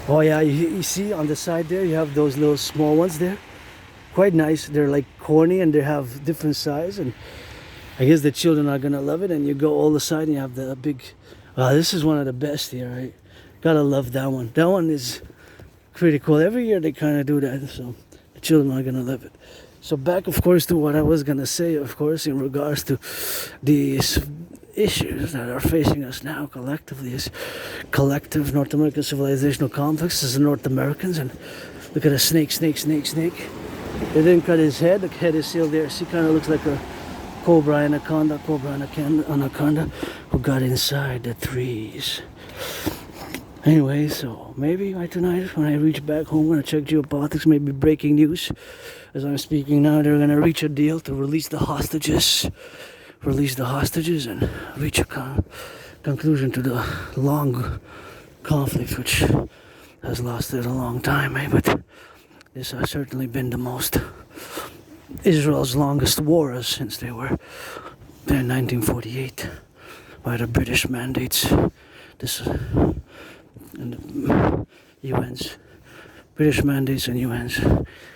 Oh yeah, you see on the side there, you have those little small ones there. Quite nice. They're like corny and they have different size, and I guess the children are gonna love it. And you go all the side and you have the big. Wow, this is one of the best here, right? Gotta love that one. That one is pretty cool. Every year they kind of do that, so the children are gonna love it. So back, of course, to what I was gonna say, of course, in regards to these issues that are facing us now collectively, is collective North American civilizational complex as the North Americans. And look at a snake. They didn't cut his head. The head is still there. See, kind of looks like a cobra anaconda who got inside the trees. Anyway, so maybe by tonight when I reach back home, I'm gonna check geopolitics, maybe breaking news. As I'm speaking now, they're gonna reach a deal to release the hostages and reach a conclusion to the long conflict, which has lasted a long time, but this has certainly been the most Israel's longest war since they were there in 1948 by the British mandates. This and the UN's British mandates and UN's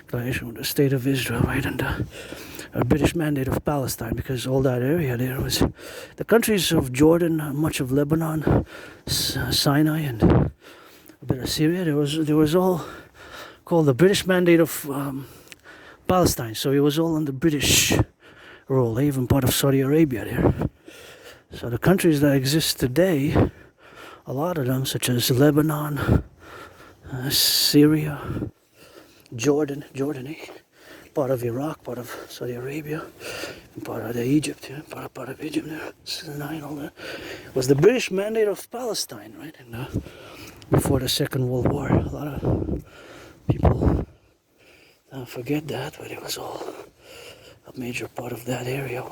declaration of the state of Israel, right, and a British mandate of Palestine, because all that area there was the countries of Jordan, much of Lebanon, Sinai, and a bit of Syria. There was all called the British Mandate of Palestine. So it was all under British rule, even part of Saudi Arabia there. So the countries that exist today, a lot of them, such as Lebanon, Syria, Jordan, part of Iraq, part of Saudi Arabia, and part of Egypt, part of Egypt there, Sinai and all that, was the British Mandate of Palestine, right? And before the Second World War, a lot of people don't forget that, but it was all a major part of that area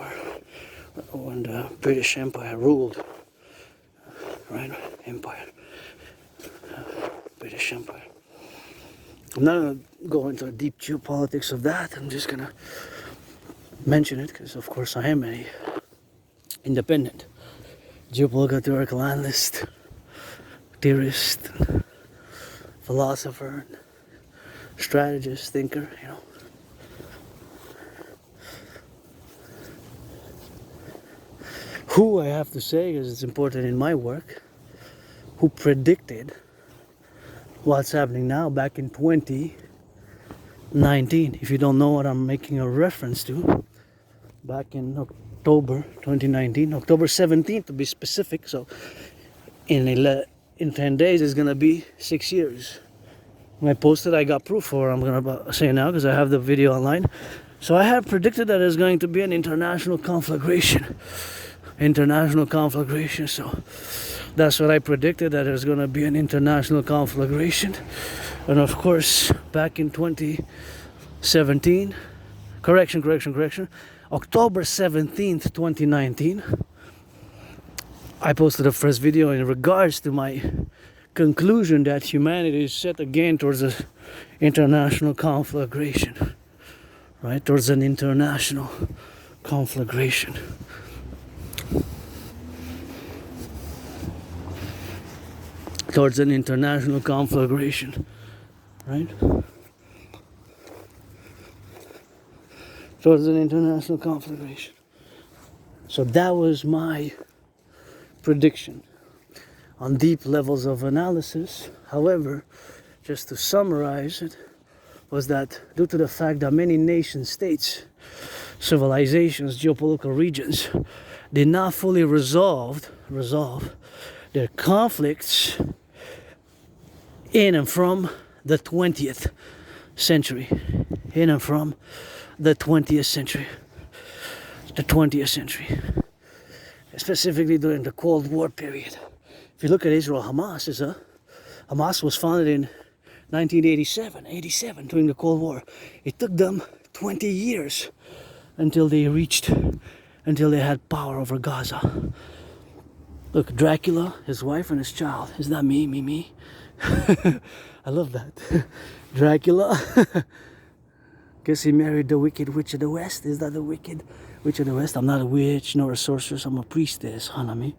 when the British Empire ruled, right? British Empire. I'm not going to go into deep geopolitics of that. I'm just going to mention it because, of course, I am an independent geopolitical theoretical analyst, theorist, philosopher, strategist, thinker, Who I have to say, because it's important in my work, who predicted what's happening now back in 2019. If you don't know what I'm making a reference to, back in October 2019, October 17th to be specific. So in 10 days it's gonna be 6 years. When I posted, I got proof for. I'm gonna say now because I have the video online. So I have predicted that there's going to be an international conflagration. So that's what I predicted, that there's going to be an international conflagration. And of course, back in 2017, correction, October 17th, 2019, I posted a first video in regards to my conclusion that humanity is set again towards an international conflagration, right? Towards an international conflagration. right? Towards an international conflagration. So that was my prediction on deep levels of analysis. However, just to summarize it, was that due to the fact that many nation states, civilizations, geopolitical regions did not fully resolve their conflicts in and from the 20th century. In and from the 20th century. The 20th century. Specifically during the Cold War period. If you look at Israel, Hamas was founded in 1987, during the Cold War. It took them 20 years until they had power over Gaza. Look, Dracula, his wife and his child. Is that me? I love that. Dracula. Guess he married the Wicked Witch of the West. Is that the Wicked Witch of the West? I'm not a witch nor a sorceress. I'm a priestess, Hanami.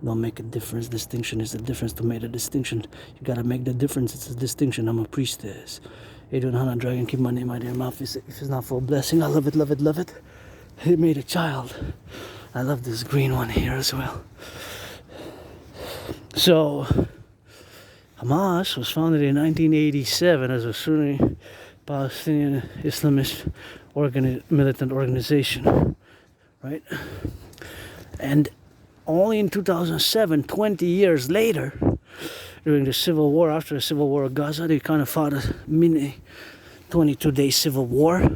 Don't make a difference. Distinction is the difference. To make a distinction, you gotta make the difference. It's a distinction. I'm a priestess. Adrian Hana Dragon, keep my name out of your mouth if it's not for a blessing. I love it, love it, love it. He made a child. I love this green one here as well. So, Hamas was founded in 1987 as a Sunni Palestinian Islamist militant organization, right? And only in 2007, 20 years later, during the civil war, after the civil war of Gaza, they kind of fought a mini 22-day civil war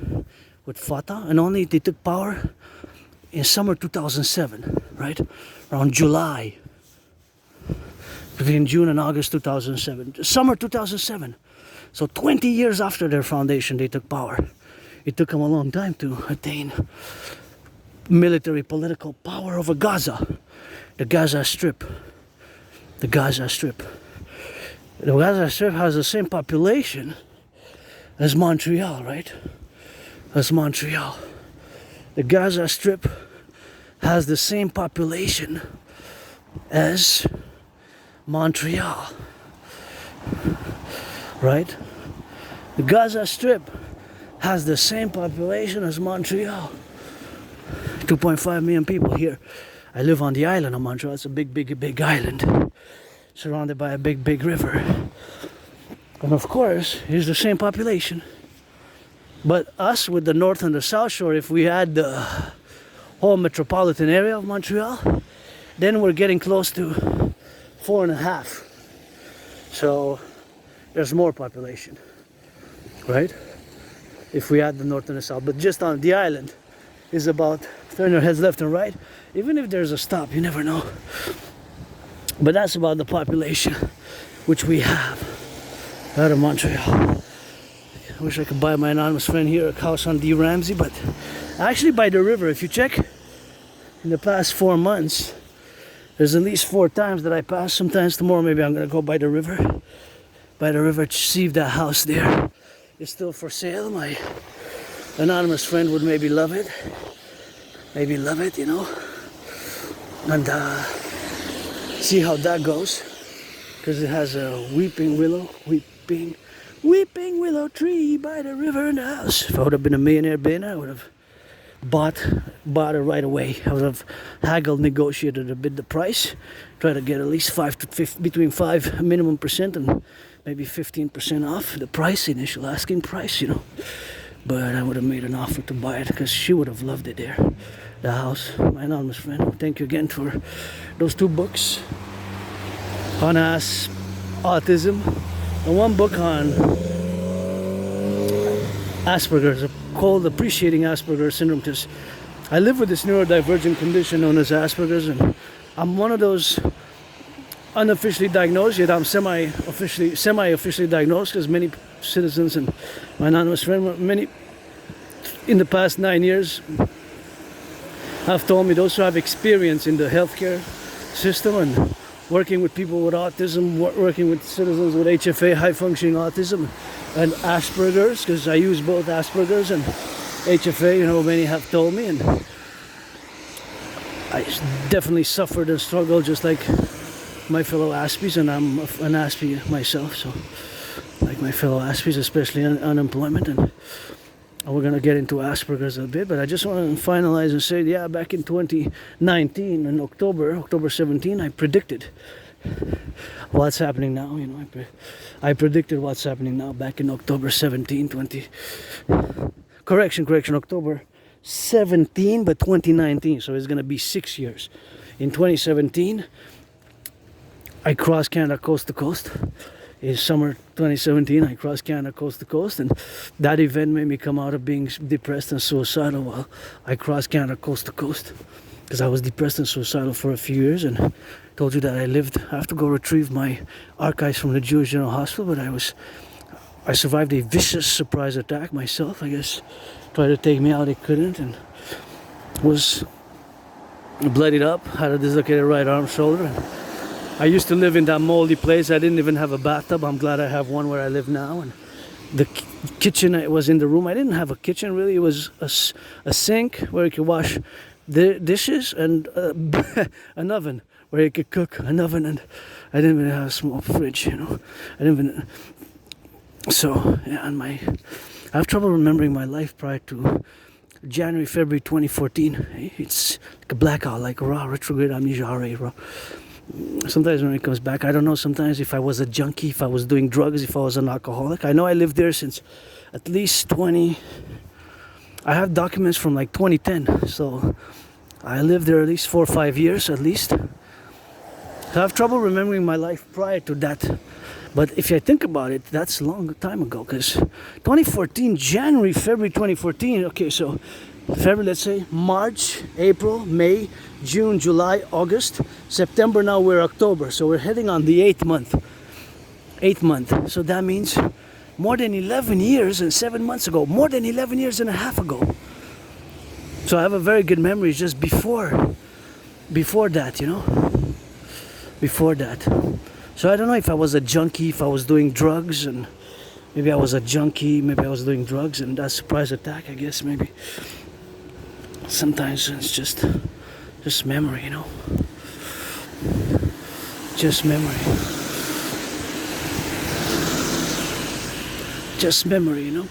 with Fatah, and only they took power in summer 2007, right? Around July, between June and August 2007. Summer 2007. So 20 years after their foundation, they took power. It took them a long time to attain military, political power over Gaza. The Gaza Strip. The Gaza Strip. The Gaza Strip has the same population as Montreal, right? As Montreal. The Gaza Strip has the same population as Montreal. Right? The Gaza Strip has the same population as Montreal. 2.5 million people here. I live on the island of Montreal. It's a big island. Surrounded by a big river. And of course, it's the same population. But us with the north and the south shore, if we had the whole metropolitan area of Montreal, then we're getting close to 4.5. So there's more population, right? If we add the north and the south. But just on the island is about, turn your heads left and right. Even if there's a stop, you never know. But that's about the population which we have out of Montreal. I wish I could buy my anonymous friend here a house on D. Ramsey, but actually by the river, if you check in the past 4 months, there's at least 4 times that I pass. Sometimes tomorrow maybe I'm gonna go by the river. By the river to see if that house there is still for sale. My anonymous friend would maybe love it. Maybe love it, you know. And see how that goes. Because it has a weeping willow tree by the river in the house. If I would have been a millionaire billionaire, I would have bought it right away. I would have haggled, negotiated a bit the price, try to get at least 5 to 50, between 5 minimum percent and maybe 15% off the price, initial asking price, you know. But I would have made an offer to buy it because she would have loved it there. The house, my anonymous friend. Thank you again for those 2 books on autism and 1 book on Asperger's, called Appreciating Asperger's Syndrome. Because I live with this neurodivergent condition known as Asperger's, and I'm one of those unofficially diagnosed, yet I'm semi-officially diagnosed, because many citizens and my anonymous friend, many in the past 9 years have told me, those who have experience in the healthcare system and working with people with autism, working with citizens with HFA, high functioning autism, and Asperger's, because I use both Asperger's and HFA, you know, many have told me, and I definitely suffered and struggled just like my fellow Aspies, and I'm an Aspie myself, so like my fellow Aspies, especially unemployment, and we're gonna get into Asperger's a bit. But I just want to finalize and say, yeah, back in 2019 in October 17, I predicted what's happening now. You know, I predicted what's happening now back in October 17, October 17, but 2019. So it's gonna be 6 years. In 2017, I crossed Canada coast to coast. In summer 2017, I crossed Canada coast to coast, and that event made me come out of being depressed and suicidal while I crossed Canada coast to coast, because I was depressed and suicidal for a few years. And told you that I have to go retrieve my archives from the Jewish General Hospital, but I survived a vicious surprise attack myself. I guess tried to take me out, they couldn't, and was bloodied up, had a dislocated right arm, shoulder. And I used to live in that moldy place. I didn't even have a bathtub. I'm glad I have one where I live now. And the kitchen was in the room. I didn't have a kitchen really. It was a sink where you could wash the dishes, and an oven where you could cook. An oven, and I didn't even have a small fridge. You know, I didn't even. So yeah, and I have trouble remembering my life prior to January, February 2014. It's like a blackout, like raw retrograde amnesia, raw. Sometimes when it comes back, I don't know sometimes if I was a junkie, if I was doing drugs, if I was an alcoholic. I know I lived there since at least I have documents from like 2010, so I lived there at least 4 or 5 years at least. So I have trouble remembering my life prior to that. But if I think about it, that's a long time ago, because 2014, January, February 2014, okay, so February, let's say, March, April, May, June, July, August, September, now we're October. So we're heading on the 8th month. 8th month. So that means more than 11 years and 7 months ago. More than 11 years and a half ago. So I have a very good memory just before that, you know. Before that. So I don't know if I was a junkie, if I was doing drugs, and maybe I was a junkie, maybe I was doing drugs, and that surprise attack, I guess, maybe. Sometimes it's just memory, you know. Just memory. Just memory, you know.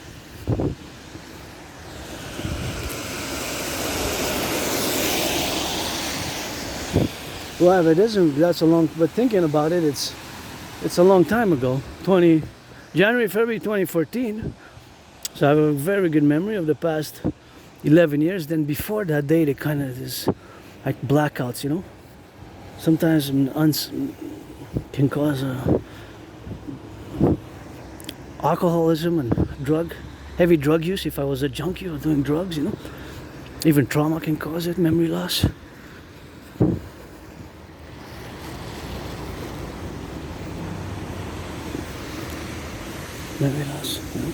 Well, if it isn't, that's a long, but thinking about it, it's a long time ago. January, February 2014. So I have a very good memory of the past 11 years. Then before that date, it kind of is like blackouts, you know. Sometimes can cause alcoholism and heavy drug use. If I was a junkie or doing drugs, you know. Even trauma can cause it, memory loss. Memory loss, you know.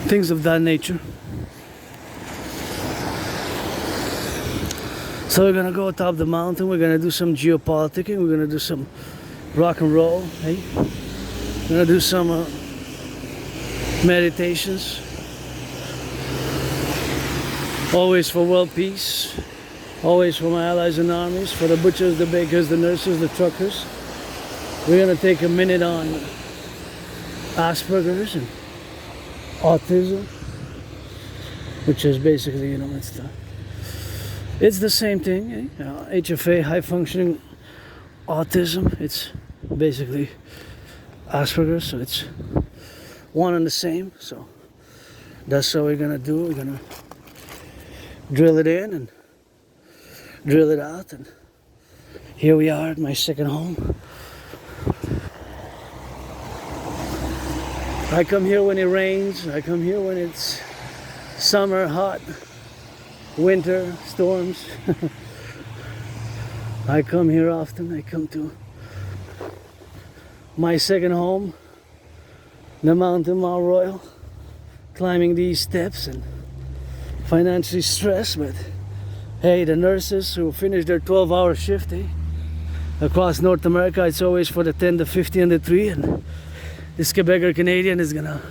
Things of that nature. So we're gonna go atop the mountain, we're gonna do some geopoliticking, we're gonna do some rock and roll, hey? We're gonna do some meditations. Always for world peace, always for my allies and armies, for the butchers, the bakers, the nurses, the truckers. We're gonna take a minute on Asperger's and autism, which is basically, you know, it's the same thing, eh? HFA, high functioning autism, it's basically Asperger's, so it's one and the same. So that's what we're gonna do. We're gonna drill it in and drill it out, and here we are at my second home. I come here when it rains, I come here when it's summer, hot, winter, storms. I come here often. I come to my second home, the mountain Mount Royal, climbing these steps and financially stressed, but hey, the nurses who finish their 12-hour shift, across North America, it's always for the 10, the 50, and the 3, and this Quebecer Canadian is gonna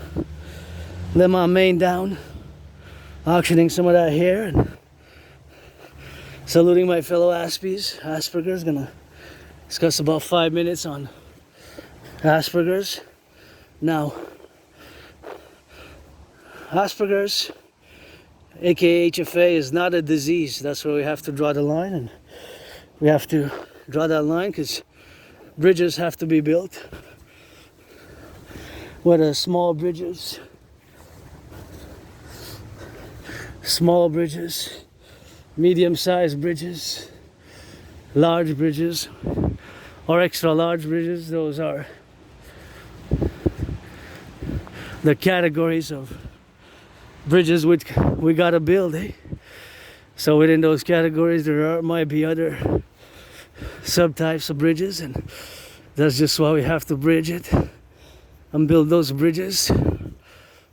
let my main down auctioning some of that hair and saluting my fellow Asperger's. Gonna discuss about 5 minutes on Asperger's. Now, Asperger's, aka HFA, is not a disease. That's where we have to draw the line, and we have to draw that line because bridges have to be built. Whether small bridges, medium-sized bridges, large bridges, or extra large bridges, those are the categories of bridges which we gotta build, eh? So within those categories might be other subtypes of bridges, and that's just why we have to bridge it and build those bridges,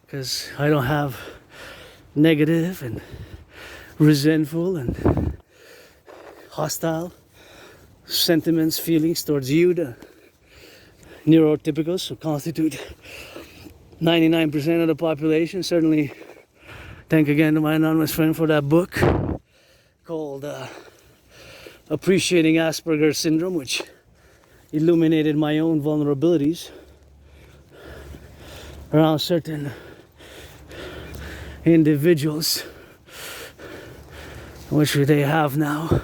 because I don't have negative and resentful and hostile sentiments, feelings towards you, the neurotypicals, who constitute 99% of the population. Certainly thank again to my anonymous friend for that book called Appreciating Asperger's Syndrome, which illuminated my own vulnerabilities around certain individuals, which they have now.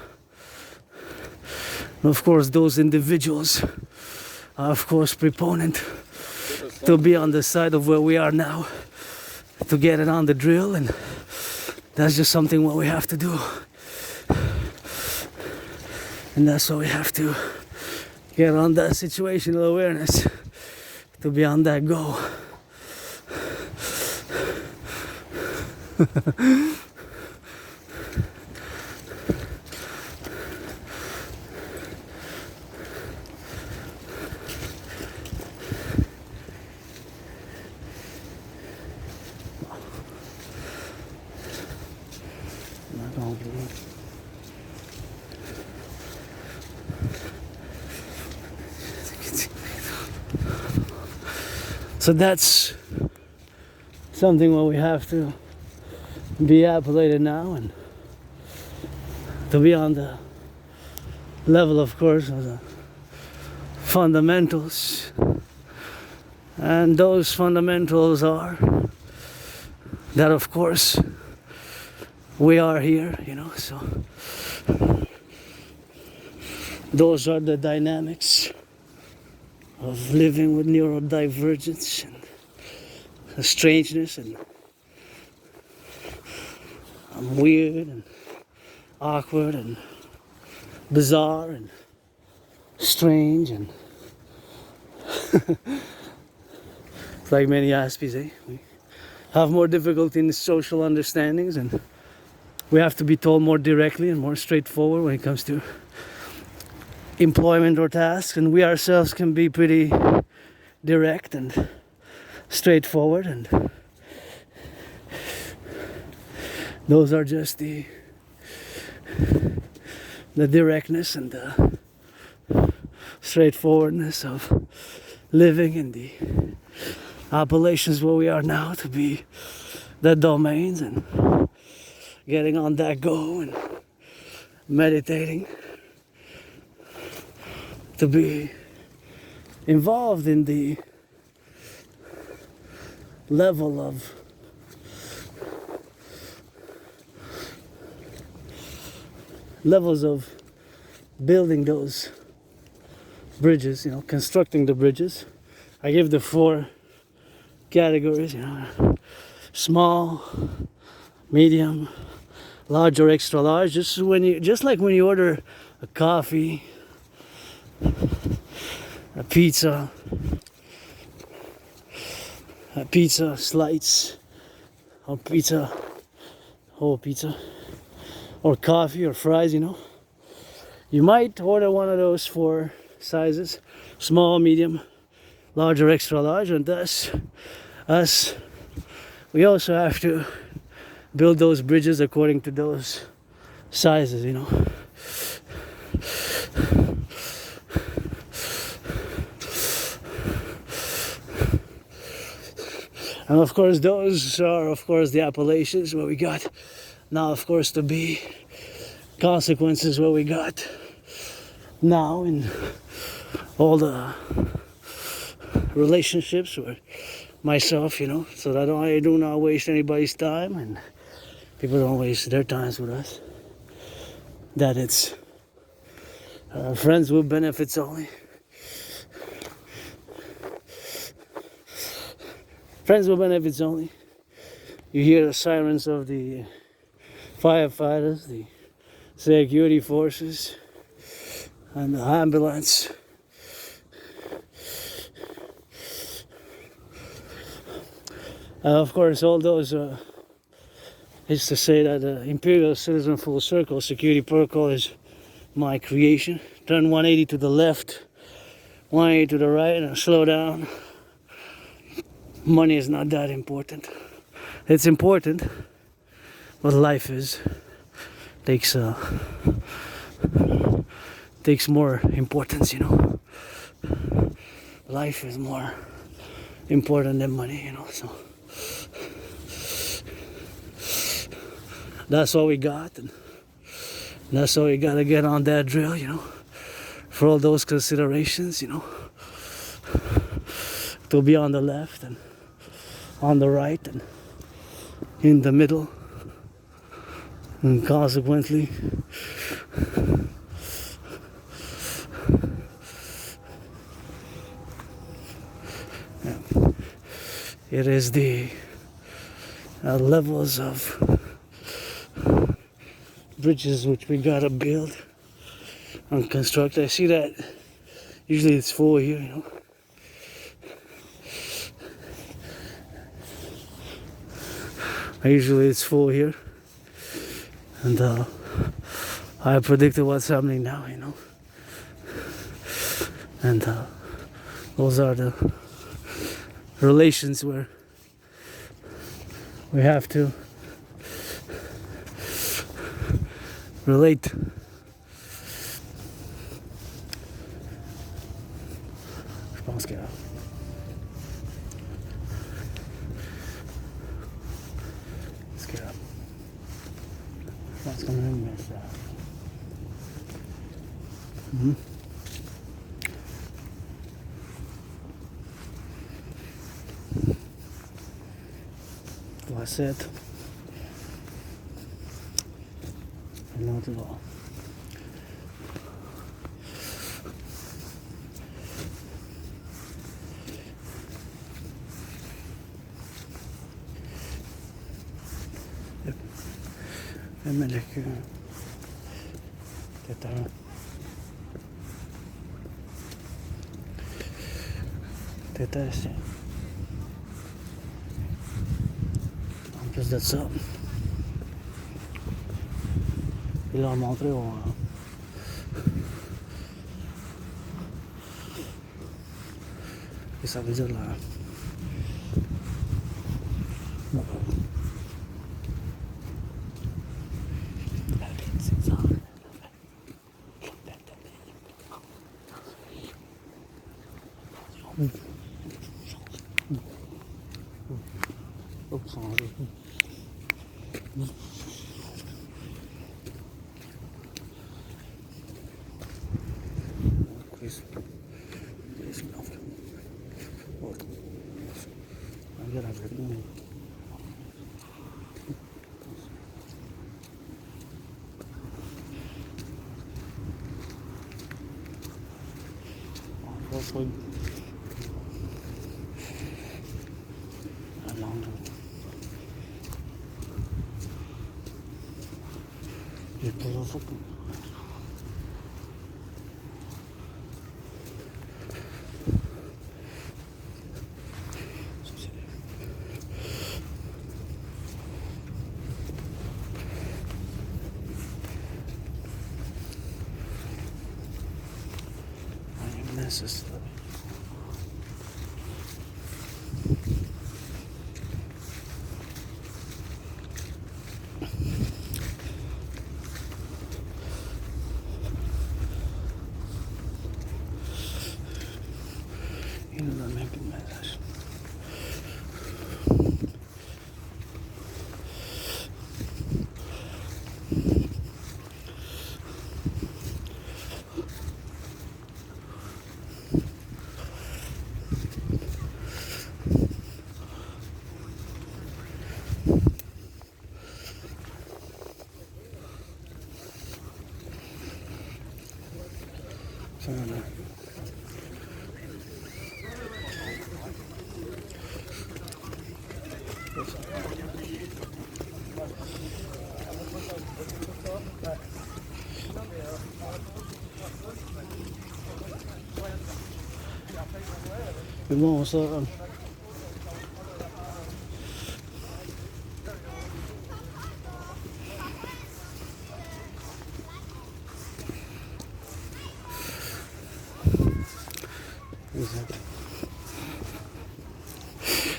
And of course, those individuals are, of course, proponent to be on the side of where we are now, to get it on the drill, and that's just something what we have to do. And that's why we have to get on that situational awareness, to be on that go. So that's something what we have to be appellated now, and to be on the level, of course, of the fundamentals. And those fundamentals are that, of course, we are here, so those are the dynamics of living with neurodivergence and strangeness, and I'm weird and awkward and bizarre and strange, and it's like many Aspies, eh? We have more difficulty in the social understandings, and we have to be told more directly and more straightforward when it comes to employment or tasks, and we ourselves can be pretty direct and straightforward, and those are just the directness and the straightforwardness of living in the appellations where we are now, to be the domains, and getting on that go and meditating, to be involved in the level of levels of building those bridges, constructing the bridges. I give the 4 categories, small, medium, large or extra large. Just like when you order a coffee, a pizza slice, or whole pizza, or coffee or fries, you might order one of those 4 sizes: small, medium, large or extra large. And thus us, we also have to build those bridges according to those sizes, And of course, those are, of course, the appellations where we got. Now, of course, to be consequences where we got now in all the relationships with myself, you know, so that I do not waste anybody's time and people don't waste their times with us. That it's friends with benefits only. Friends with benefits only. You hear the sirens of the firefighters, the security forces, and the ambulance. And of course, all those is to say that the Imperial Citizen Full Circle Security Protocol is my creation. Turn 180 to the left, 180 to the right, and slow down. Money is not that important. It's important, but life takes more importance, you know. Life is more important than money, you know. So that's all we got, and that's all we gotta get on that drill, you know. For all those considerations, you know, to be on the left and on the right and in the middle, and consequently it is the levels of bridges which we gotta build and construct. I see that usually it's full here, you know. Usually it's full here, and I predicted what's happening now, you know. And those are the relations where we have to relate. Je pense que je pense qu'on a un message. Placette. Et l'autre là. Americain. Peut-être. Peut-être. En plus de ça, il leur montré et ça veut dire là. Necessary. Il nous a même plus de message. Bon, ça.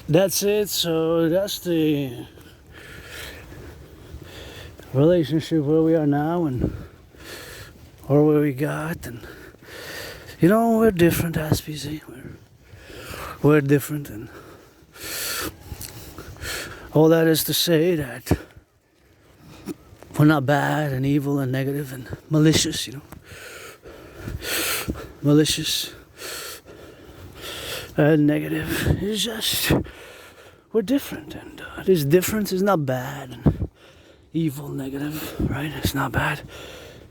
That's it. So that's the relationship where we are now, and or where we got, and you know, we're different as species. We're different, and all that is to say that we're not bad and evil and negative and malicious, you know. Malicious and negative. It's just we're different, and this difference is not bad and evil, negative, right? It's not bad,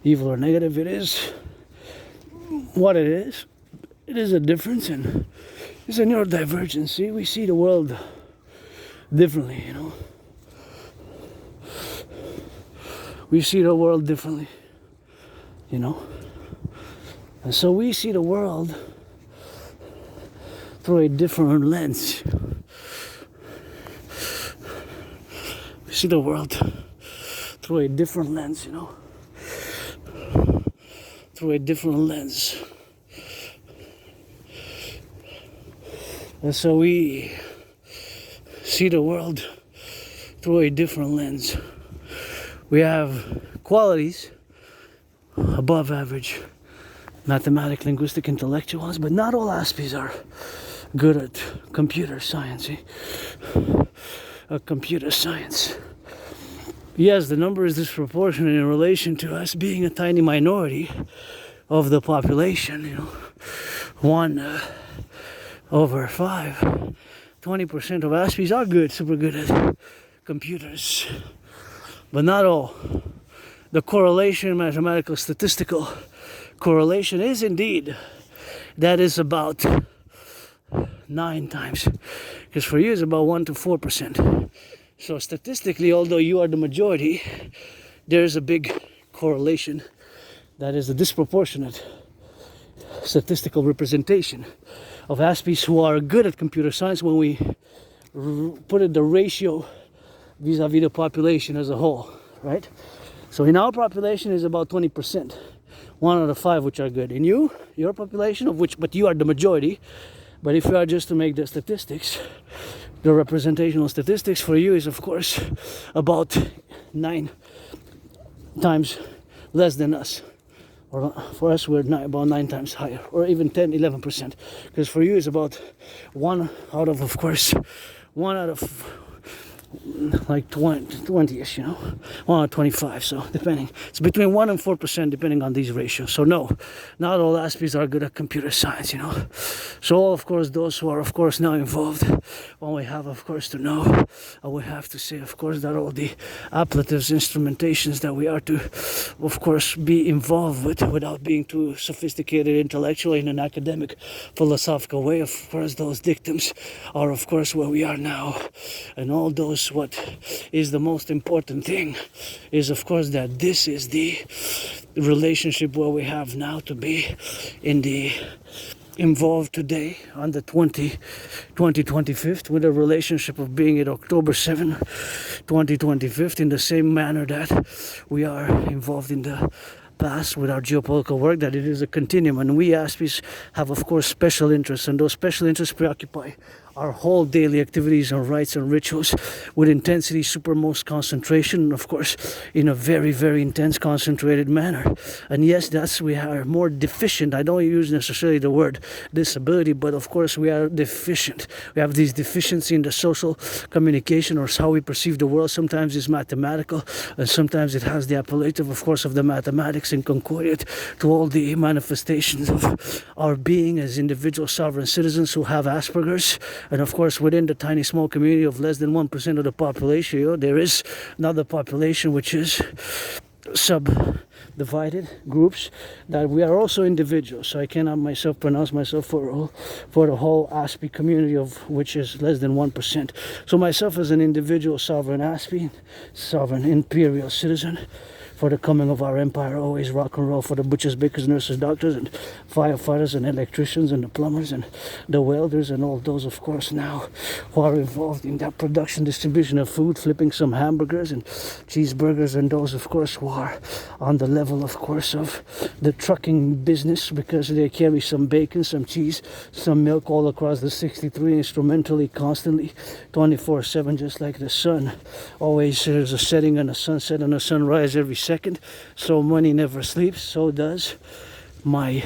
evil or negative. It is what it is. It is a difference, and it's a neurodivergency. We see the world differently, you know. We see the world differently, you know. And so we see the world through a different lens. We see the world through a different lens, you know. Through a different lens. And so we see the world through a different lens. We have qualities above average, mathematic, linguistic, intellectuals, but not all aspects are good at computer science. Computer science. Yes, the number is disproportionate in relation to us being a tiny minority of the population, you know. 1/5. 20% of aspects are good, super good at computers. But not all. The correlation, mathematical, statistical correlation is indeed, that is about 9 times. Because for you it's about 1 to 4%. So statistically, although you are the majority, there's a big correlation that is a disproportionate statistical representation of aspects who are good at computer science when we put it the ratio vis-a-vis the population as a whole, right? So in our population is about 20%, 1 out of 5 which are good. In your population of which, but you are the majority. But if you are just to make the statistics, the representational statistics for you is of course about 9 times less than us. Or for us we're about 9 times higher, or even 10, 11%. Because for you it's about 1 out of course, 1 out of like 20-ish, you know, 1 out of 25. So depending, it's between 1 and 4% depending on these ratios. So no, not all aspects are good at computer science, you know. So of course those who are of course now involved, well, we have of course to know, we have to say of course that all the appellatives, instrumentations that we are to of course be involved with without being too sophisticated intellectually in an academic philosophical way, of course those dictums are of course where we are now. And all those, what is the most important thing is of course that this is the relationship where we have now to be in the involved today on the 2025th with a relationship of being at October 7, 2025 in the same manner that we are involved in the past with our geopolitical work, that it is a continuum, and we aspects have of course special interests, and those special interests preoccupy our whole daily activities and rites and rituals with intensity, supermost concentration, of course, in a very, very intense, concentrated manner. And yes, that's, we are more deficient. I don't use necessarily the word disability, but of course we are deficient. We have this deficiency in the social communication, or how we perceive the world. Sometimes it's mathematical, and sometimes it has the appellative, of course, of the mathematics in concordiate to all the manifestations of our being as individual sovereign citizens who have Asperger's. And of course, within the tiny small community of less than 1% of the population, you know, there is another population which is subdivided groups, that we are also individuals. So I cannot myself pronounce myself for the whole aspect community, of which is less than 1%. So myself as an individual sovereign aspect, sovereign imperial citizen, for the coming of our empire. Always rock and roll for the butchers, bakers, nurses, doctors, and firefighters, and electricians, and the plumbers, and the welders, and all those, of course, now who are involved in that production, distribution of food, flipping some hamburgers and cheeseburgers, and those, of course, who are on the level, of course, of the trucking business, because they carry some bacon, some cheese, some milk all across the 63 instrumentally, constantly, 24/7, just like the sun. Always there's a setting and a sunset and a sunrise every second. So money never sleeps. So does my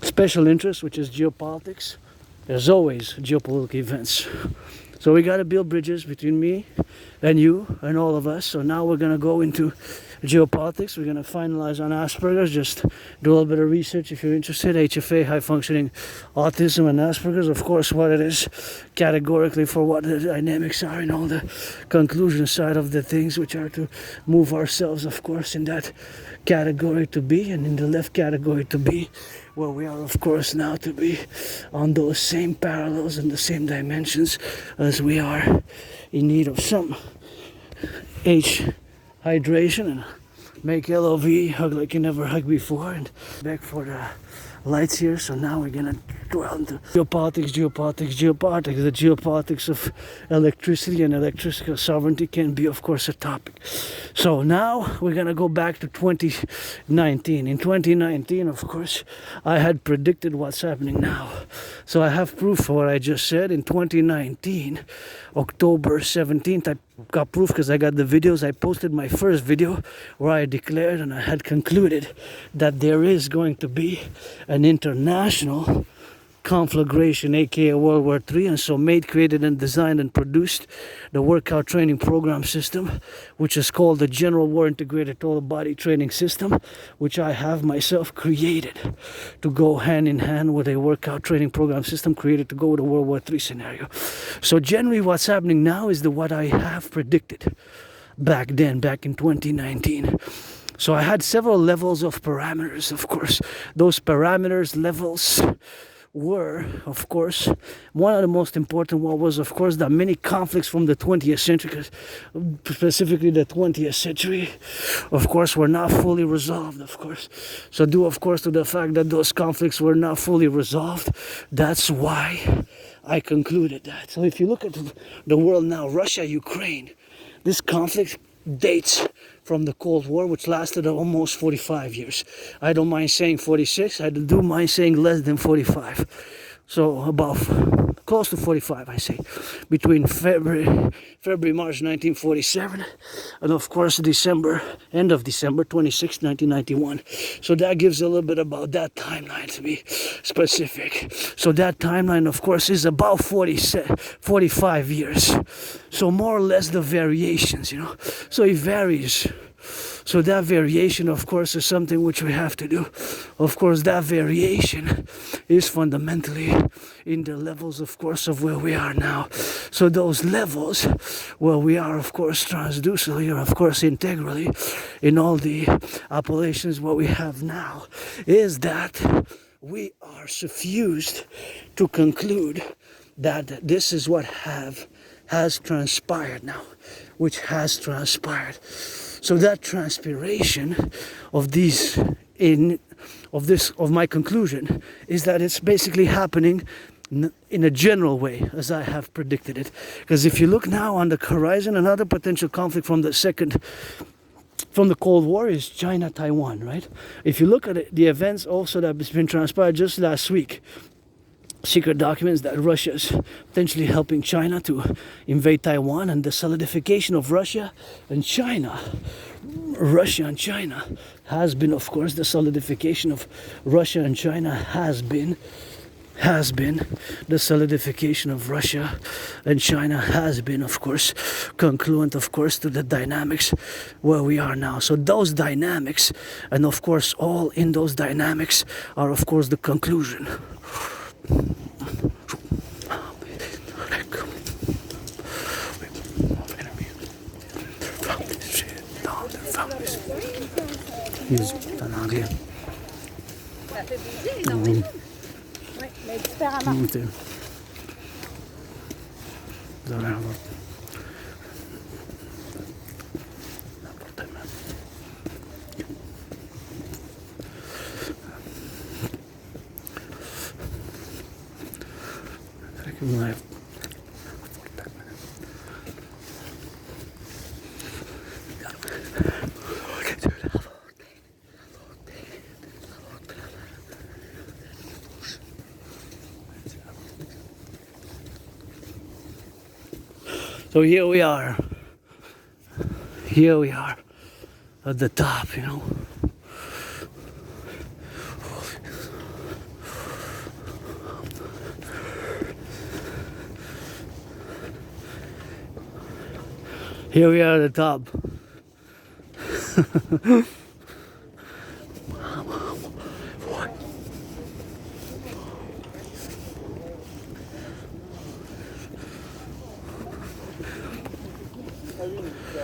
special interest, which is geopolitics. There's always geopolitical events. So we got to build bridges between me and you and all of us. So now we're going to go into geopolitics. We're going to finalize on Asperger's. Just do a little bit of research if you're interested. HFA, high functioning autism, and Asperger's. Of course, what it is categorically, for what the dynamics are, and all the conclusion side of the things, which are to move ourselves, of course, in that category to be, and in the left category to be, where we are, of course, now to be on those same parallels and the same dimensions as we are in need of some hydration, and make LOV, hug like you never hugged before, and back for the lights here. So now we're gonna dwell into geopolitics. The geopolitics of electricity and electrical sovereignty can be, of course, a topic. So now we're gonna go back to 2019. In 2019, of course, I had predicted what's happening now. So I have proof for what I just said. In 2019, October 17th, I got proof because I got the videos. I posted my first video where I declared and I had concluded that there is going to be an international conflagration, aka World War III, and so made, created, and designed and produced the workout training program system, which is called the General War Integrated Total Body Training System, which I have myself created to go hand in hand with a workout training program system created to go with a World War III scenario. So generally what's happening now is what I have predicted back then, back in 2019. So I had several levels of parameters, of course. Those parameters, levels, were, of course, one of the most important one was, of course, the many conflicts from the 20th century, specifically the 20th century, of course, were not fully resolved, of course. So due, of course, to the fact that those conflicts were not fully resolved, that's why I concluded that. So if you look at the world now, Russia, Ukraine, this conflict dates from the Cold War, which lasted almost 45 years. I don't mind saying 46. I do mind saying less than 45. So about close to 45, I say, between February, March 1947, and of course December, end of December 26, 1991. So that gives a little bit about that timeline, to be specific. So that timeline, of course, is about 45 years. So more or less the variations, you know. So it varies. So that variation, of course, is something which we have to do. Of course, that variation is fundamentally in the levels, of course, of where we are now. So those levels where we are, of course, transducally, or of course, integrally, in all the appellations what we have now, is that we are suffused to conclude that this is what has transpired now, which has transpired. So that transpiration of my conclusion is that it's basically happening in a general way, as I have predicted it. Because if you look now on the horizon, another potential conflict from the Cold War is China-Taiwan, right? If you look at it, the events also that has been transpired just last week, secret documents that Russia is potentially helping China to invade Taiwan, and the solidification of Russia and China has been, of course, the solidification of Russia and China has been the solidification of Russia and China has been, of course, concluent, of course, to the dynamics where we are now. So those dynamics, and of course all in those dynamics, are of course the conclusion. Mais différemment. Freaking life. So here we are. Here we are at the top, you know. Here we are at the top.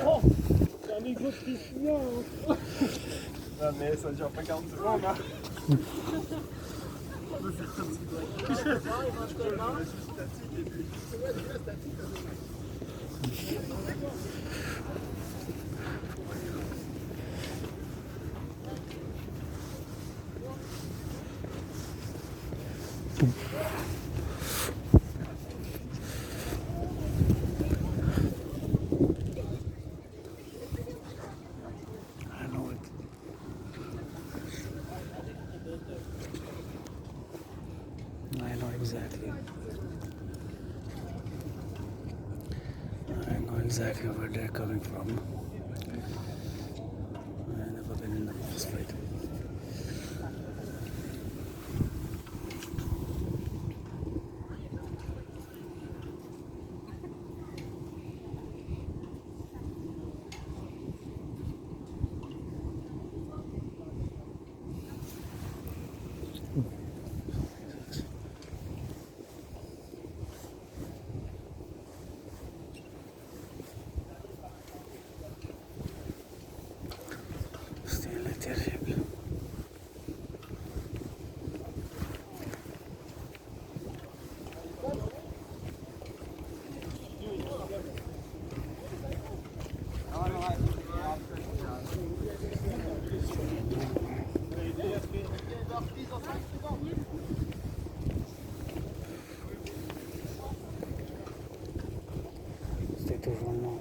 Oh, c'est un exoticien. Non mais ça dure pas 40 secondes hein. I know exactly. I know exactly where they're coming from. I've never been in a boss fight. Terrible. C'était toujours non.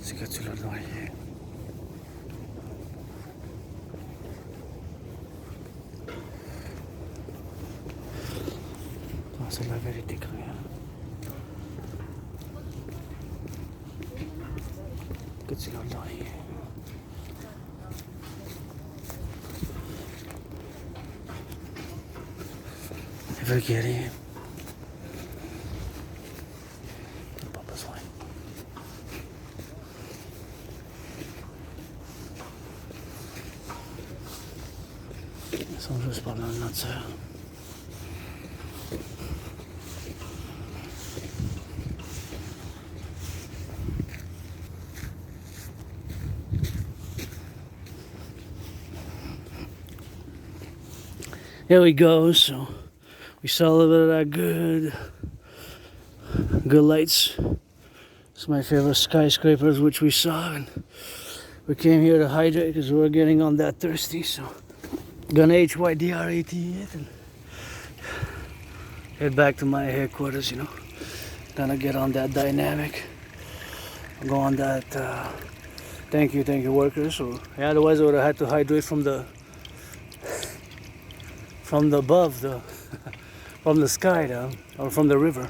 C'est que tu l'as noyé. Non, c'est la vérité crue. Que tu l'as noyé. Il veut guérir. Pas besoin. Ils sont juste pas dans notre soeur. Here we go. So we saw a little bit of that good lights. It's my favorite skyscrapers, which we saw, and we came here to hydrate because we were getting on that thirsty. So gonna HYDRAT it and head back to my headquarters. You know, gonna get on that dynamic. Go on that. Thank you, workers. So yeah, otherwise I would have had to hydrate from the above, from the sky, or from the river.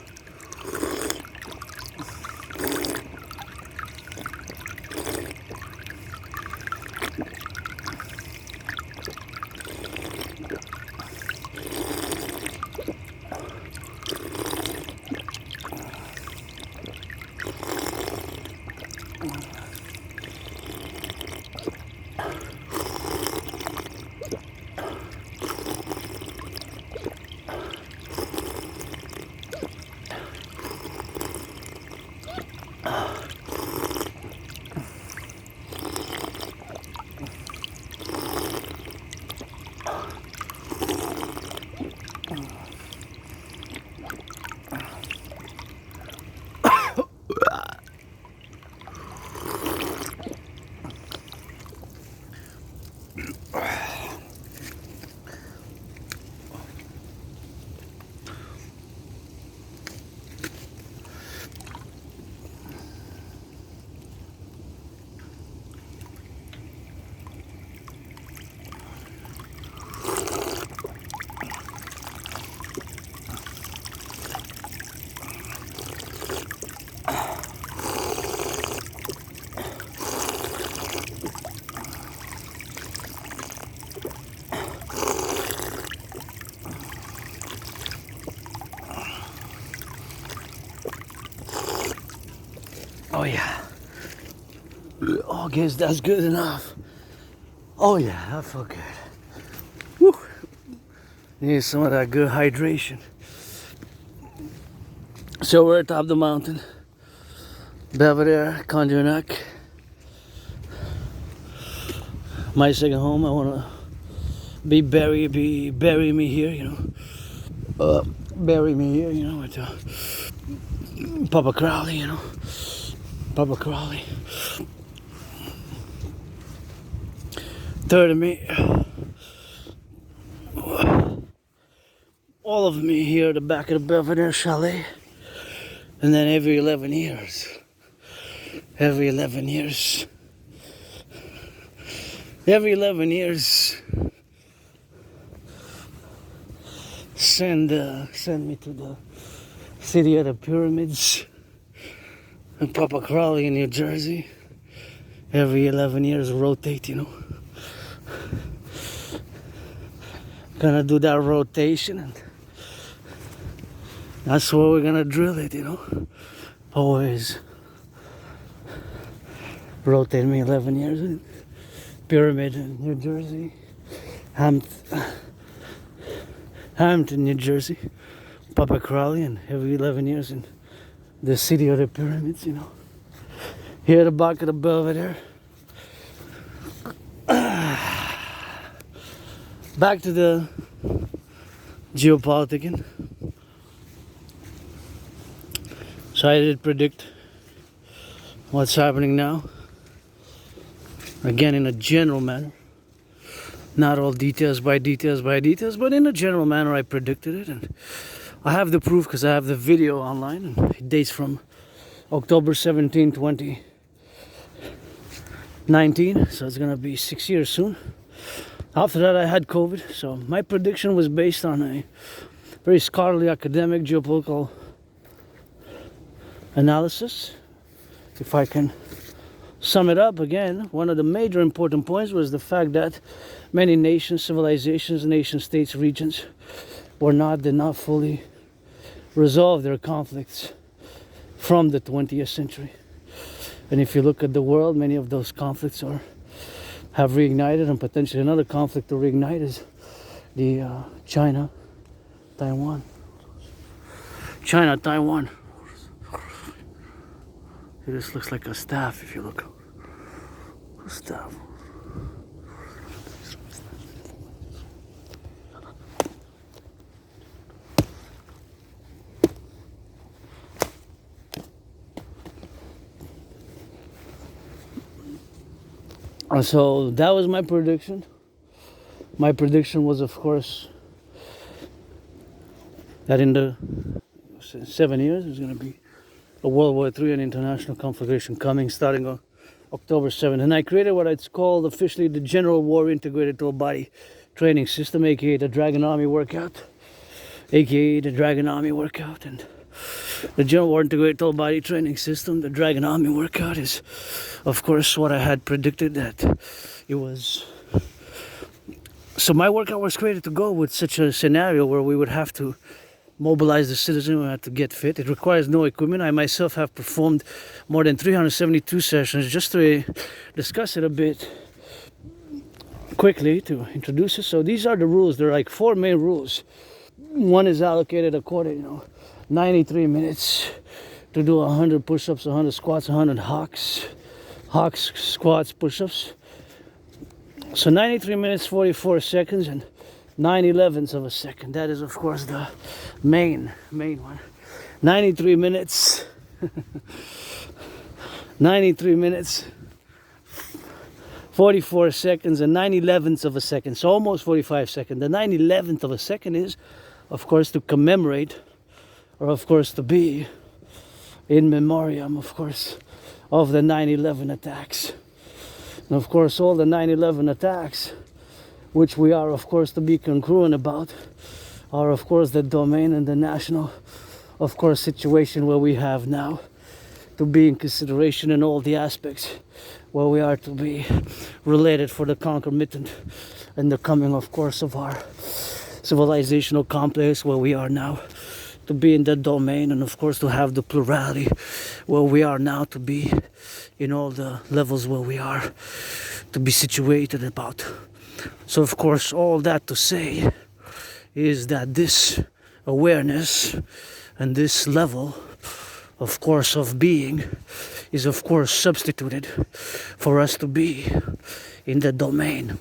Oh yeah. Oh, I guess that's good enough. Oh yeah, that felt good. Woo. Need some of that good hydration. So we're atop the mountain. Belvedere, Kondianak. My second home. I wanna bury me here, you know. Bury me here, you know, with Papa Crowley, you know. Papa Crowley. Third of me. All of me here at the back of the Belvedere Chalet. And then every 11 years, every 11 years, send me to the city of the pyramids and Papa Crowley in New Jersey. Every 11 years rotate, you know. Gonna do that rotation, and that's where we're gonna drill it, you know. Always rotate me 11 years in Pyramid in New Jersey, Hampton, New Jersey, Papa Crowley, and every 11 years in the city of the pyramids, you know. Here at the back of the Belvedere. Back to the geopoliticking. So I did predict what's happening now. Again, in a general manner. Not all details by details, but in a general manner I predicted it. And I have the proof because I have the video online. And it dates from October 17, 2019. So it's going to be 6 years soon. After that I had COVID. So my prediction was based on a very scholarly academic geopolitical analysis. If I can sum it up again, one of the major important points was the fact that many nations, civilizations, nation states, regions did not fully resolve their conflicts from the 20th century. And if you look at the world, many of those conflicts have reignited, and potentially another conflict to reignite is the China-Taiwan. It just looks like a staff if you look. A staff. And so that was my prediction. My prediction was, of course, that in the 7 years there's going to be a World War III and international conflagration coming starting on October 7th. And I created what it's called officially the General War Integrated Total Body Training System, aka the Dragon Army Workout. And the General War Integrated Total Body Training System, the Dragon Army Workout, is of course what I had predicted that it was. So my workout was created to go with such a scenario where we would have to mobilize the citizen, we had to get fit. It requires no equipment. I myself have performed more than 372 sessions. Just to discuss it a bit quickly to introduce it. So these are the rules. There are like 4 main rules. One is allocated according, 93 minutes to do 100 push-ups, 100 squats, 100 hawks, squats, push-ups. So 93 minutes, 44 seconds, and 9/11ths of a second. That is, of course, the main one. 93 minutes. 93 minutes, 44 seconds, and 9/11ths of a second. So almost 45 seconds. The 9/11th of a second is, of course, to commemorate, or of course to be in memoriam, of course, of the 9/11 attacks. And of course, all the 9/11 attacks, which we are, of course, to be congruent about, are, of course, the domain and the national, of course, situation where we have now to be in consideration in all the aspects where we are to be related for the concomitant and the coming, of course, of our civilizational complex where we are now to be in that domain, and of course to have the plurality where we are now, to be in all the levels where we are, to be situated about. So of course all that to say is that this awareness and this level, of course, of being is of course substituted for us to be in the domain.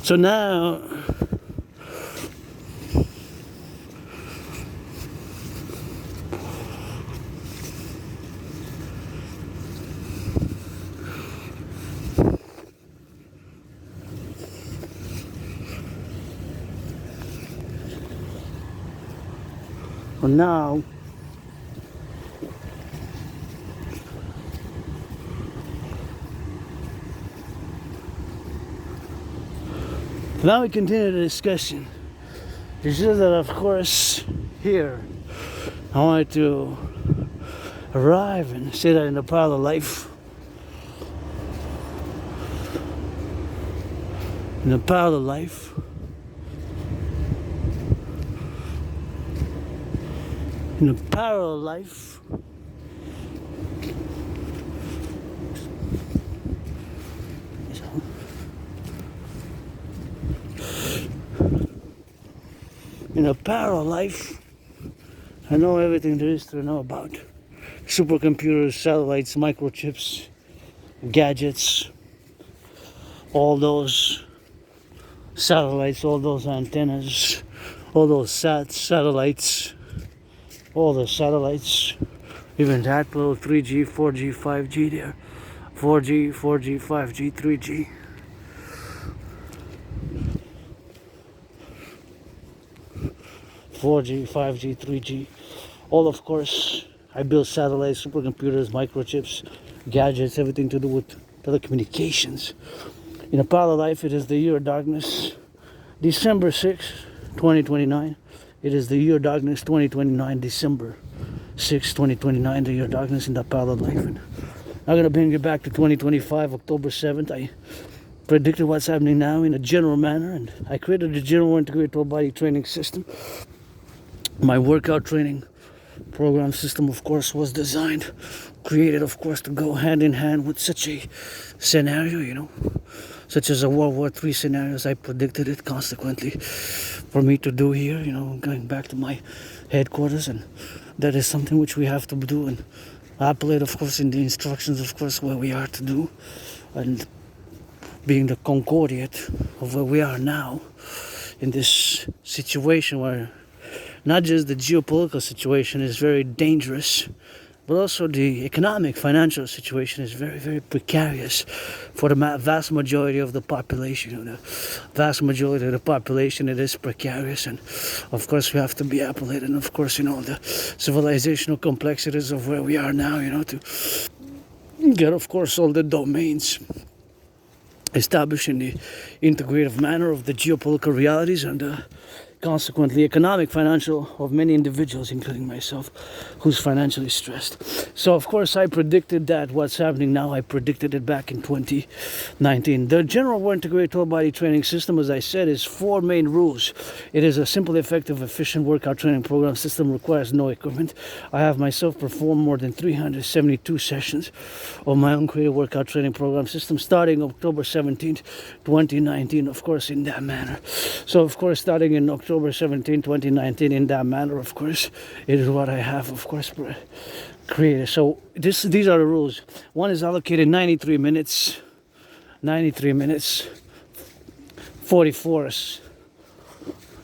So now now we continue the discussion. It's just that, of course, here I wanted to arrive and say that in the parallel life, in the parallel life, in the parallel life, in a parallel life, I know everything there is to know about supercomputers, satellites, microchips, gadgets, all those satellites, all those antennas, all those satellites, all the satellites, even that little 3G, 4G, 5G there, 4G, 5G, 3G. (4G, 5G, 3G), all of course. I build satellites, supercomputers, microchips, gadgets, everything to do with telecommunications. In a parallel life, it is the year of darkness, December 6, 2029. It is the year of darkness, 2029, December 6, 2029, the year of darkness in the parallel life. And I'm going to bring you back to 2025, October 7th. I predicted what's happening now in a general manner, and I created a general integrated whole body training system. My workout training program system, of course, was designed, created, of course, to go hand in hand with such a scenario, you know, such as a World War III scenario, as I predicted it consequently for me to do here, you know, going back to my headquarters. And that is something which we have to do and appellate, of course, in the instructions, of course, where we are to do, and being the concordiate of where we are now in this situation where not just the geopolitical situation is very dangerous, but also the economic, financial situation is very, very precarious for the vast majority of the population. The vast majority of the population, it is precarious, and of course we have to be appellate, and of course, the civilizational complexities of where we are now, to get, of course, all the domains established in the integrative manner of the geopolitical realities and consequently economic, financial of many individuals, including myself, who's financially stressed. So of course I predicted that what's happening now, I predicted it back in 2019. The general war integrated total body training system, as I said, is 4 main rules. It is a simple, effective, efficient workout training program. System requires no equipment. I have myself performed more than 372 sessions of my own creative workout training program system starting October 17th, 2019, of course, in that manner. So of course, starting in October 17, 2019, in that manner, of course, it is what I have, of course, created. So these are the rules. One is allocated 93 minutes, 44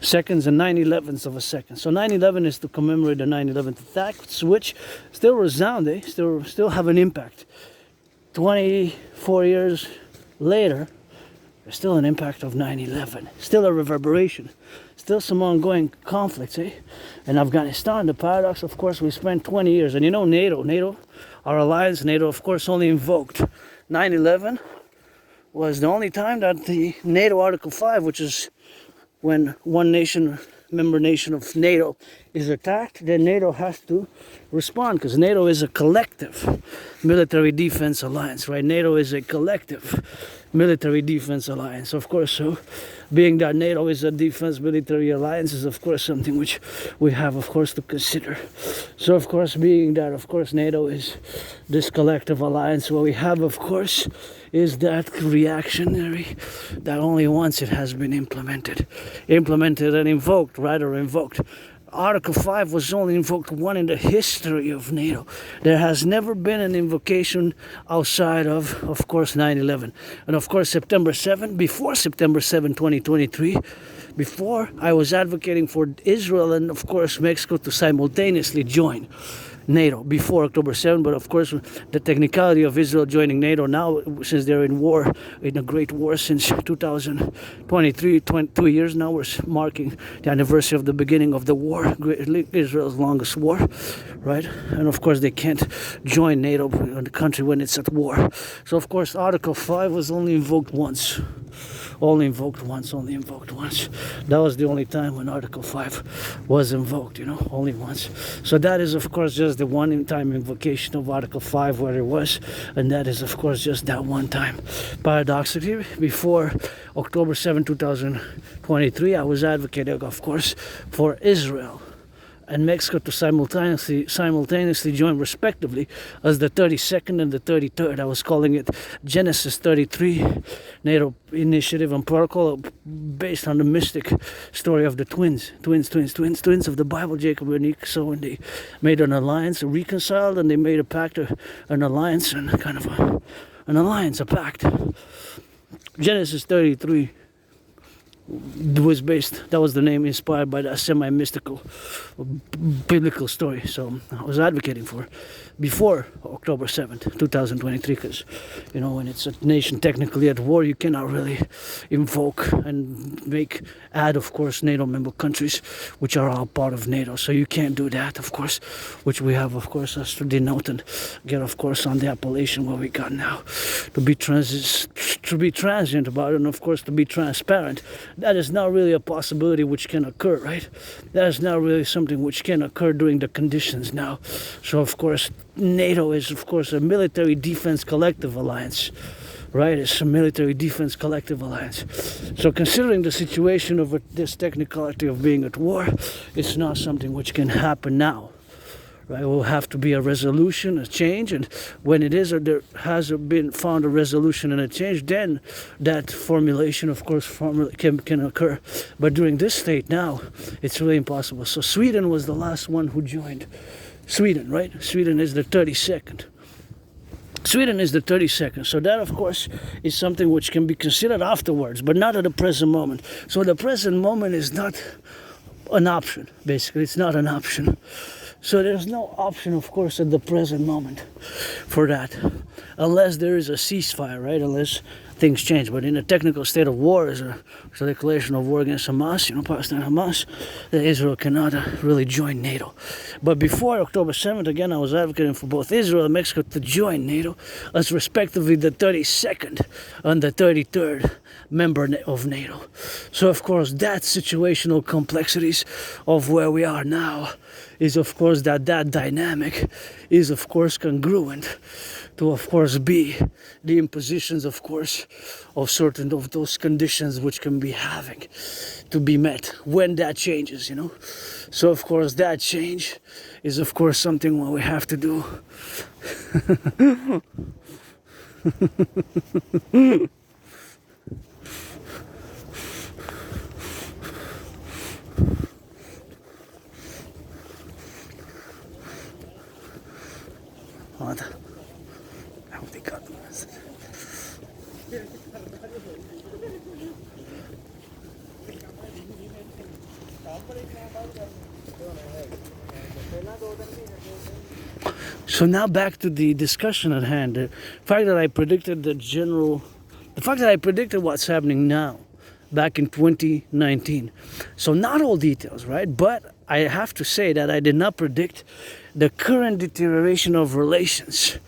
seconds, and 9/11ths of a second. So 9/11 is to commemorate the 9/11 attacks, which still resound, still have an impact. 24 years later, there's still an impact of 9/11, still a reverberation, still some ongoing conflicts, In Afghanistan, the paradox, of course, we spent 20 years, and NATO, our alliance, NATO, of course, only invoked 9/11 was the only time that the NATO Article 5, which is when one nation, member nation of NATO, is attacked, then NATO has to respond, because NATO is a collective military defense alliance, right? NATO is a collective military defense alliance, of course. So being that NATO is a defense military alliance is, of course, something which we have, of course, to consider. So, of course, being that, of course, NATO is this collective alliance, what we have, of course, is that reactionary, that only once it has been implemented and invoked, rather invoked. Article 5 was only invoked one in the history of NATO. There has never been an invocation outside of course, 9/11. And of course, September 7, before September 7, 2023, before I was advocating for Israel and, of course, Mexico to simultaneously join NATO before October 7, but of course the technicality of Israel joining NATO now, since they're in war, in a great war since 2023, 2 years now, we're marking the anniversary of the beginning of the war, Israel's longest war, right? And of course they can't join NATO, the country, when it's at war. So of course Article 5 was only invoked once. Only invoked once. That was the only time when Article 5 was invoked, only once. So that is, of course, just the one-time invocation of Article 5 where it was, and that is, of course, just that one time. Paradoxically, before October 7, 2023, I was advocating, of course, for Israel and Mexico to simultaneously join, respectively, as the 32nd and the 33rd. I was calling it Genesis 33, NATO initiative and protocol, based on the mystic story of the twins of the Bible, Jacob and Esau, and they made an alliance, reconciled, and they made a pact, an alliance, and kind of an alliance, a pact. Genesis 33 was that was the name inspired by that semi-mystical biblical story. So I was advocating for before October 7th, 2023, because, when it's a nation technically at war, you cannot really invoke and add, of course, NATO member countries, which are all part of NATO. So you can't do that, of course, which we have, of course, us to denote and get, of course, on the appellation what we got now, to be transient about it, and, of course, to be transparent. That is not really a possibility which can occur, right? That is not really something which can occur during the conditions now. So, of course, NATO is, of course, a military defense collective alliance, right? It's a military defense collective alliance. So considering the situation of this technicality of being at war, it's not something which can happen now, right? It will have to be a resolution, a change, and when it is, or there has been found a resolution and a change, then that formulation, of course, can occur. But during this state now, it's really impossible. So Sweden was the last one who joined. Sweden, right? Sweden is the 32nd. Sweden is the 32nd. So that, of course, is something which can be considered afterwards, but not at the present moment. So the present moment is not an option, basically. It's not an option. So there's no option, of course, at the present moment for that. Unless there is a ceasefire, right? Unless things change. But in a technical state of war, is a declaration of war against Hamas, Palestine Hamas, that Israel cannot really join NATO. But before October 7th, again, I was advocating for both Israel and Mexico to join NATO as respectively the 32nd and the 33rd member of NATO. So, of course, that situational complexities of where we are now is, of course, that dynamic is, of course, congruent to, of course, be the impositions, of course, of certain of those conditions which can be having to be met when that changes, So, of course, that change is, of course, something what we have to do. So now back to the discussion at hand. The fact that I predicted what's happening now, back in 2019. So not all details, right? But I have to say that I did not predict the current deterioration of relations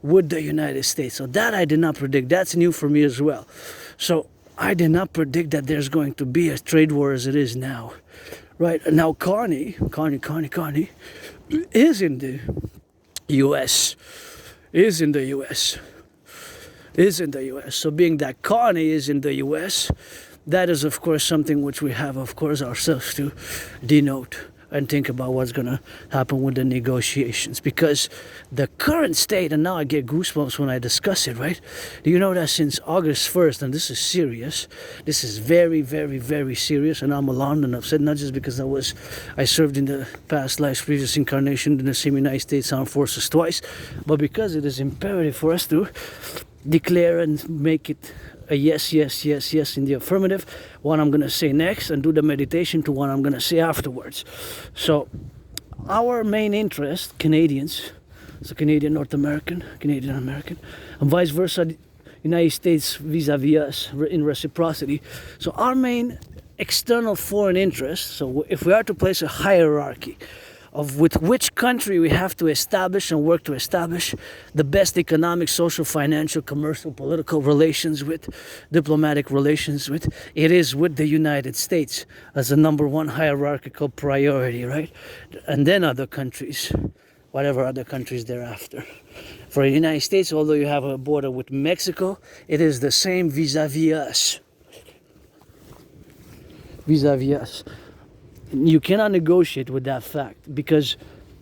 with the United States. So that I did not predict. That's new for me as well. So I did not predict that there's going to be a trade war as it is now. Right? Now Carney is in the US. So being that Carney is in the US, that is, of course, something which we have, of course, ourselves to denote and think about what's going to happen with the negotiations. Because the current state, and now I get goosebumps when I discuss it, right? Do you know that since August 1st, and this is serious, this is very, very, very serious, and I'm alarmed and upset, not just because I served in the past life, previous incarnation in the same United States Armed Forces twice, but because it is imperative for us to declare and make it a yes in the affirmative, what I'm going to say next, and do the meditation to what I'm going to say afterwards. So our main interest, Canadians, so Canadian North American, Canadian American, and vice versa, United States vis-a-vis us in reciprocity. So our main external foreign interest, so if we are to place a hierarchy of with which country we have to establish and work to establish the best economic, social, financial, commercial, political relations with, diplomatic relations with, it is with the United States as the number one hierarchical priority, right? And then other countries, whatever other countries thereafter. For the United States, although you have a border with Mexico, it is the same vis-a-vis us. Vis-a-vis us. You cannot negotiate with that fact, because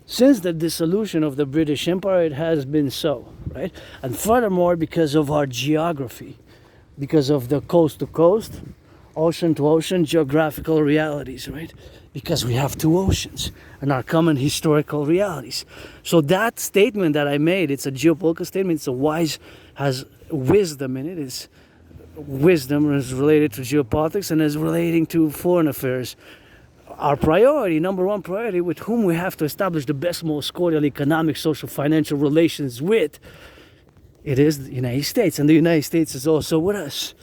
since the dissolution of the British Empire, it has been so, right? And furthermore, because of our geography, because of the coast to coast, ocean to ocean geographical realities, right? Because we have two oceans and our common historical realities. So that statement that I made, it's a geopolitical statement, it's a wise, has wisdom in it. It's wisdom is related to geopolitics and is relating to foreign affairs. Our priority, number one priority, with whom we have to establish the best, most cordial economic, social, financial relations with, it is the United States. And the United States is also with us.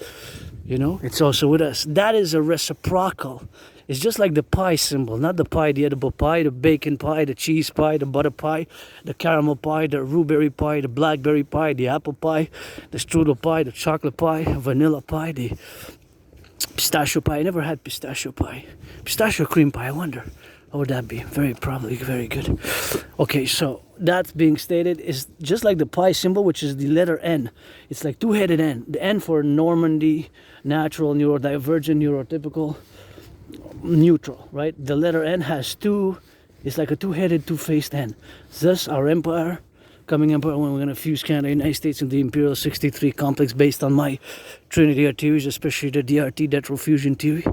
It's also with us. That is a reciprocal. It's just like the pie symbol, not the pie, the edible pie, the bacon pie, the cheese pie, the butter pie, the caramel pie, the blueberry pie, the blackberry pie, the apple pie, the strudel pie, the chocolate pie, vanilla pie, the pistachio pie. I never had pistachio pie. Pistachio cream pie, I wonder. What would that be? Probably very good. Okay, so that being stated, is just like the pie symbol, which is the letter N. It's like two-headed N. The N for Normandy, natural, neurodivergent, neurotypical, neutral, right? The letter N has two, it's like a two-headed, two-faced N. Thus, our empire coming emperor, when we're going to fuse Canada, United States, and the Imperial 63 complex based on my Trinity of theories, especially the DRT, Detrol fusion theory,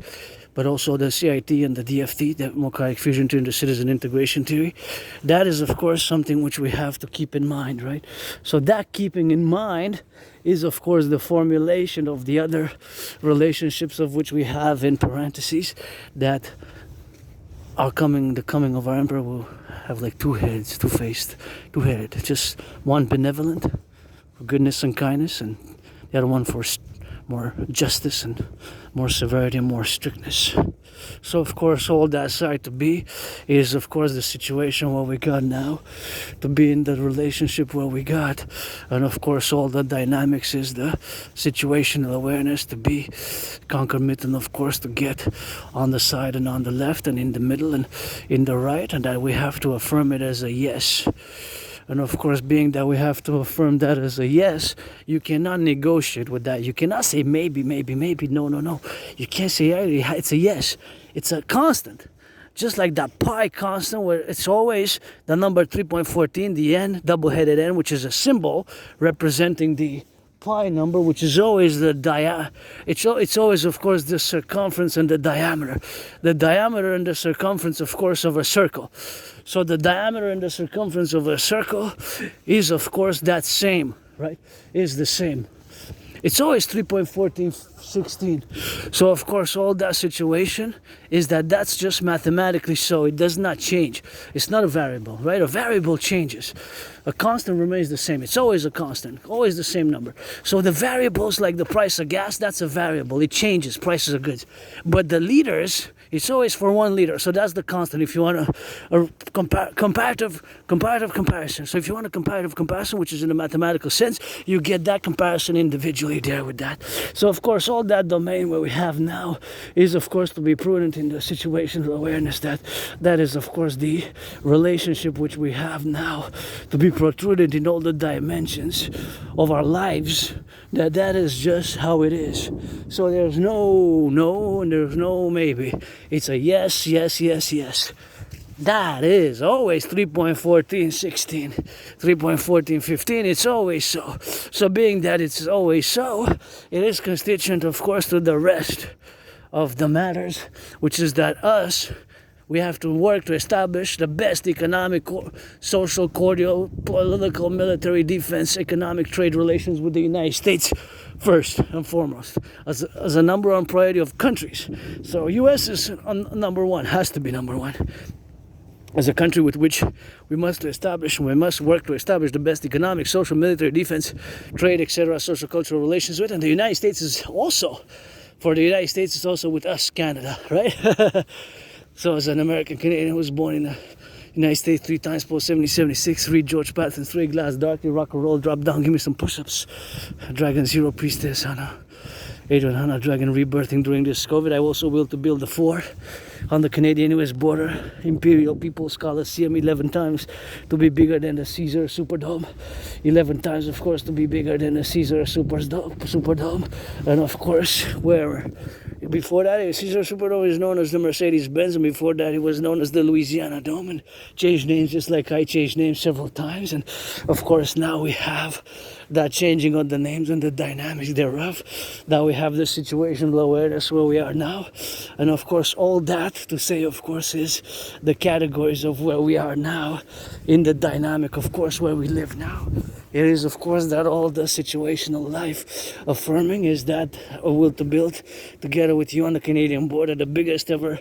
but also the CIT and the DFT, the Democratic fusion theory, and the citizen integration theory. That is, of course, something which we have to keep in mind, right? So that keeping in mind is, of course, the formulation of the other relationships of which we have in parentheses that are coming. The coming of our emperor will have like two heads, two-faced, two-headed. Just one benevolent for goodness and kindness, and the other one for more justice and more severity and more strictness. So of course all that side to be is of course the situation where we got now, to be in the relationship where we got, and of course all the dynamics is the situational awareness to be concomitant, of course, to get on the side and on the left and in the middle and in the right, and that we have to affirm it as a yes. And of course, being that we have to affirm that as a yes, you cannot negotiate with that. You cannot say maybe, maybe, maybe, no, no, no. You can't say it's a yes. It's a constant. Just like that pi constant where it's always the number 3.14, the n, double-headed n, which is a symbol representing the pi number, which is always the it's always, of course, the circumference and the diameter. The diameter and the circumference, of course, of a circle. So the diameter and the circumference of a circle is, of course, that same, right? Is the same. It's always 3.1416. So, of course, all that situation is that's just mathematically so. It does not change. It's not a variable, right? A variable changes. A constant remains the same. It's always a constant, always the same number. So the variables like the price of gas, that's a variable. It changes, prices of goods. But the liters, it's always for 1 liter. So that's the constant if you want a comparative comparison. So if you want a comparative comparison, which is in a mathematical sense, you get that comparison individually there with that. So of course, all that domain where we have now is, of course, to be prudent in the situational awareness that is, of course, the relationship which we have now, to be protruded in all the dimensions of our lives, that is just how it is. So there's no and there's no maybe. It's a yes, yes, yes, yes. That is always 3.1416, 3.1415. It's always so. So being that it's always so, it is constituent, of course, to the rest of the matters, which is that we have to work to establish the best economic, social, cordial, political, military, defense, economic, trade relations with the United States first and foremost, as a number one priority of countries. So U.S. is number one, has to be number one, as a country with which we must work to establish the best economic, social, military, defense, trade, etc., social, cultural relations with. And the United States is also, for the United States, is also with us, Canada, right? So as an American Canadian who was born in the United States 3 times post 7076, read George Patton, 3 glass, darkly, rock and roll, drop down, give me some push-ups. Dragon Zero Priestess, Hannah. Adrian Hannah, Dragon rebirthing during this COVID. I also will to build a fort on the Canadian-US border. Imperial People's Coliseum, 11 times to be bigger than the Caesar Superdome. 11 times, of course, to be bigger than the Caesar Superdome. And of course, where before that, Caesar Superdome is known as the Mercedes-Benz, and before that, it was known as the Louisiana Dome, and changed names just like I changed names several times. And of course, now we have that changing of the names and the dynamics thereof. Now we have the situational awareness where we are now. And of course, all that to say, of course, is the categories of where we are now in the dynamic, of course, where we live now. It is, of course, that all the situational life affirming is that a will to build together with you on the Canadian border the biggest ever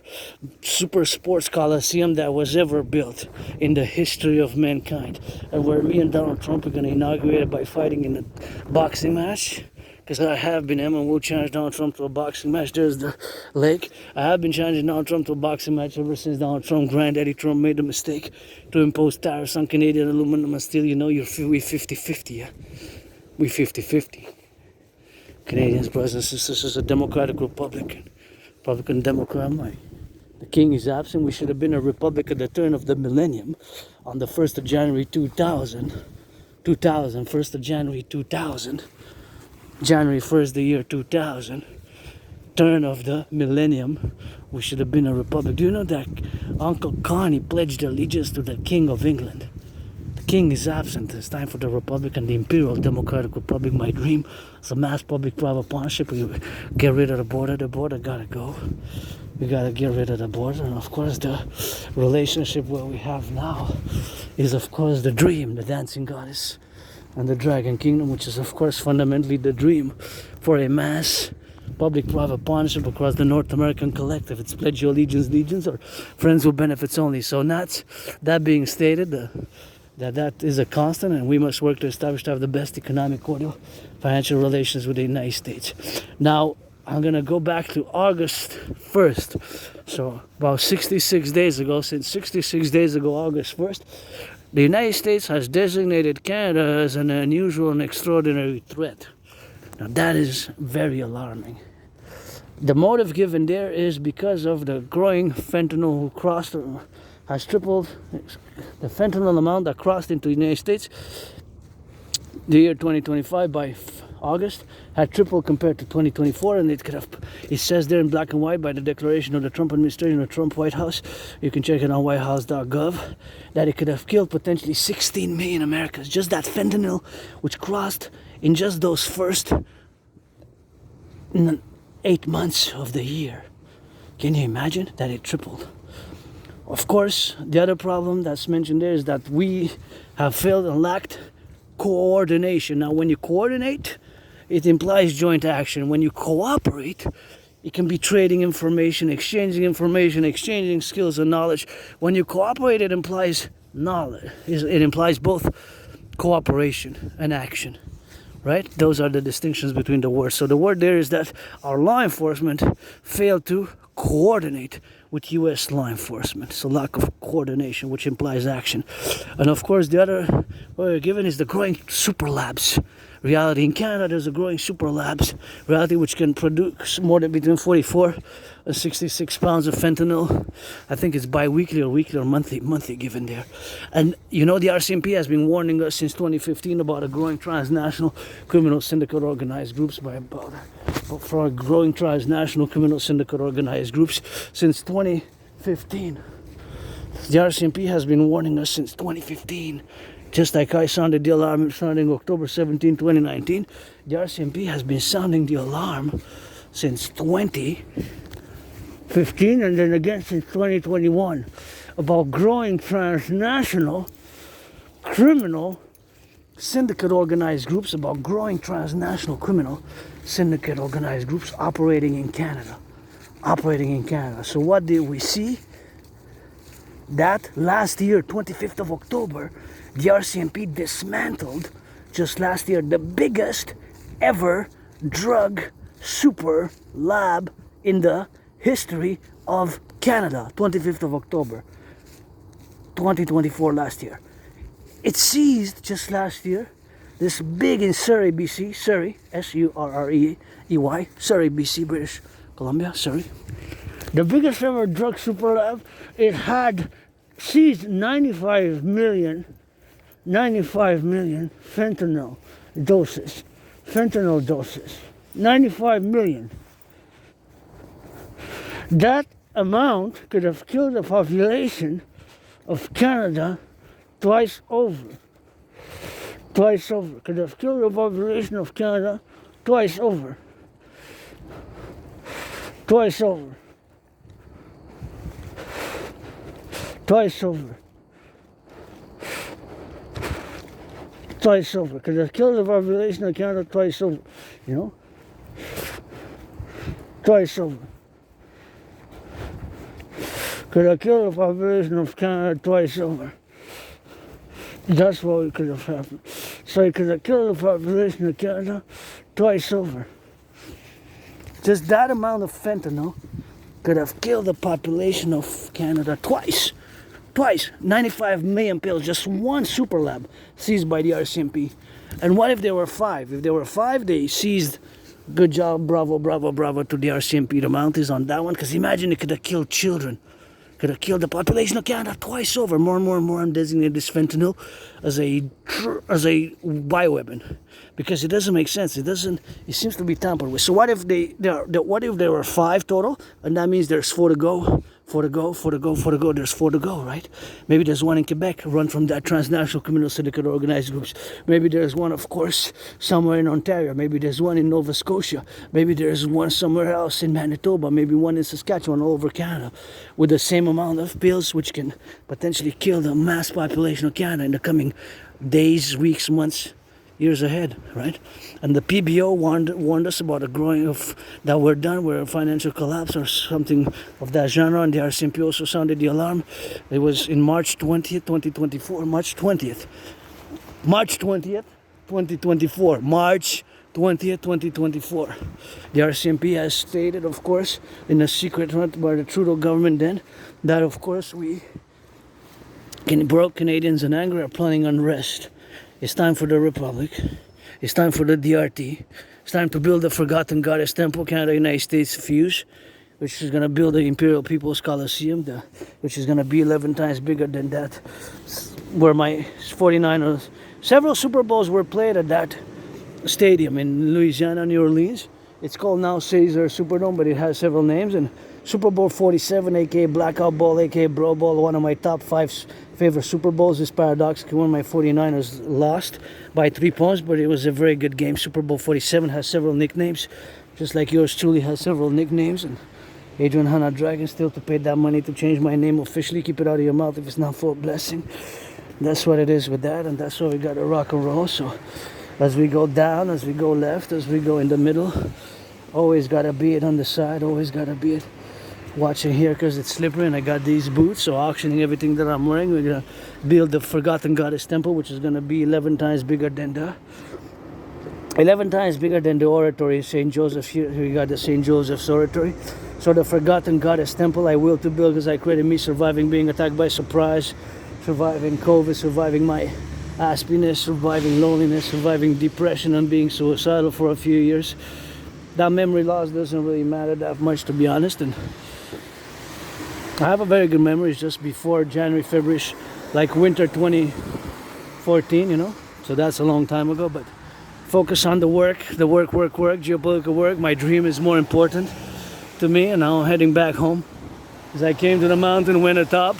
super sports coliseum that was ever built in the history of mankind. And where me and Donald Trump are going to inaugurate it by fighting in a boxing match. Because I have been, and will challenge Donald Trump to a boxing match. There's the lake. I have been challenging Donald Trump to a boxing match ever since Donald Trump, Granddaddy Trump, made the mistake to impose tariffs on Canadian aluminum and steel. You know, we 50-50, yeah? We 50-50. Canadians, brothers and sisters, this is a democratic republic. Republican Democrat, the king is absent. We should have been a republic at the turn of the millennium on the 1st of January 2000. 1st of January 2000. January 1st, the year 2000, turn of the millennium, we should have been a republic. Do you know that Uncle Connie pledged allegiance to the King of England? The king is absent. It's time for the Republic and the Imperial Democratic Republic, my dream. It's a mass public-private partnership. We get rid of the border. The border gotta go. We gotta get rid of the border. And of course, the relationship what we have now is, of course, the dream, the dancing goddess, and the dragon kingdom, which is, of course, fundamentally the dream for a mass public-private partnership across the North American collective. It's pledge your allegiance or friends with benefits only. So that being stated, that is a constant, and we must work to establish to have the best economic, cordial, financial relations with the United States. Now, I'm going to go back to August 1st. So about 66 days ago, August 1st, the United States has designated Canada as an unusual and extraordinary threat. Now that is very alarming. The motive given there is because of the growing fentanyl has tripled. The fentanyl amount that crossed into the United States the year 2025 by August had tripled compared to 2024, and it says there in black and white by the declaration of the Trump administration, the Trump White House, you can check it on whitehouse.gov, that it could have killed potentially 16 million Americans. Just that fentanyl, which crossed in just those first 8 months of the year. Can you imagine that it tripled? Of course, the other problem that's mentioned there is that we have failed and lacked coordination. Now, when you coordinate, it implies joint action. When you cooperate, it can be trading information, exchanging skills and knowledge. When you cooperate, it implies knowledge. It implies both cooperation and action, right? Those are the distinctions between the words. So the word there is that our law enforcement failed to coordinate with U.S. law enforcement. So lack of coordination, which implies action. And of course, the other word given is the growing super labs reality. In Canada, there's a growing super labs reality which can produce more than between 44 and 66 pounds of fentanyl. I think it's bi-weekly or weekly or monthly given there. And you know, the RCMP has been warning us since 2015 about a growing transnational criminal syndicate organized groups for a growing transnational criminal syndicate organized groups since 2015. The RCMP has been warning us since 2015. Just like I sounded the alarm sounding October 17, 2019, the RCMP has been sounding the alarm since 2015 and then again since 2021 about growing transnational criminal syndicate organized groups, operating in Canada. So what did we see? That last year, 25th of October, the RCMP dismantled, just last year, the biggest ever drug super lab in the history of Canada, 25th of October, 2024, last year. It seized, just last year, this big in Surrey, BC, Surrey, Surrey, Surrey, BC, British Columbia, Surrey. The biggest ever drug super lab. It had seized 95 million fentanyl doses. 95 million. That amount could have killed the population of Canada twice over. Could have killed the population of Canada twice over. Twice over. Could have killed the population of Canada twice over. You know? Twice over. Could have killed the population of Canada twice over. That's what could have happened. So he could have killed the population of Canada twice over. Just that amount of fentanyl could have killed the population of Canada twice. 95 million pills, just one super lab seized by the RCMP. And what if there were 5? If there were 5, they seized. Good job, bravo to the RCMP. The amount is on that one, because imagine it could have killed children. Could have killed the population of Canada twice over. More and more I'm designating this fentanyl as a bioweapon, because it doesn't make sense. It seems to be tampered with. So what if there were 5 total, and that means there's 4 to go 4 to go, 4 to go, 4 to go. There's 4 to go, right? Maybe there's one in Quebec, run from that transnational criminal syndicate organized groups. Maybe there's one, of course, somewhere in Ontario. Maybe there's one in Nova Scotia. Maybe there's one somewhere else in Manitoba. Maybe one in Saskatchewan, all over Canada, with the same amount of pills, which can potentially kill the mass population of Canada in the coming days, weeks, months, years ahead, right? And the PBO warned us about a growing of that we're done, we're a financial collapse or something of that genre, and the RCMP also sounded the alarm. It was in March 20th, 2024, March 20th, 2024, March 20th, 2024. The RCMP has stated, of course, in a secret hunt by the Trudeau government then, that of course we broke Canadians in anger are planning unrest. It's time for the Republic. It's time for the DRT. It's time to build the Forgotten Goddess Temple, Canada, United States fuse, which is going to build the Imperial People's Coliseum, which is going to be 11 times bigger than that, where my 49ers, several Super Bowls were played at that stadium in Louisiana, New Orleans. It's called now Caesar Superdome, but it has several names. And Super Bowl 47, aka Blackout Bowl, aka Bro Bowl, one of my top 5 favorite Super Bowls is paradoxically one of my 49ers lost by 3 points, but it was a very good game. Super Bowl 47 has several nicknames, just like yours truly has several nicknames. And Adrian Hanna Dragon still to pay that money to change my name officially. Keep it out of your mouth if it's not for a blessing. That's what it is with that, and that's why we got to rock and roll. So as we go down, as we go left, as we go in the middle, always got to be it on the side, always got to be it watching here because it's slippery, and I got these boots, so auctioning everything that I'm wearing. We're going to build the Forgotten Goddess Temple, which is going to be 11 times bigger than the oratory, St. Joseph. Here we got the St. Joseph's oratory. So the Forgotten Goddess Temple I will to build because I created me surviving being attacked by surprise, surviving COVID, surviving my aspiness, surviving loneliness, surviving depression, and being suicidal for a few years. That memory loss doesn't really matter that much, to be honest, and I have a very good memory. It's just before January, February, like winter 2014, you know, so that's a long time ago. But focus on the work, geopolitical work. My dream is more important to me, and now I'm heading back home as I came to the mountain, went atop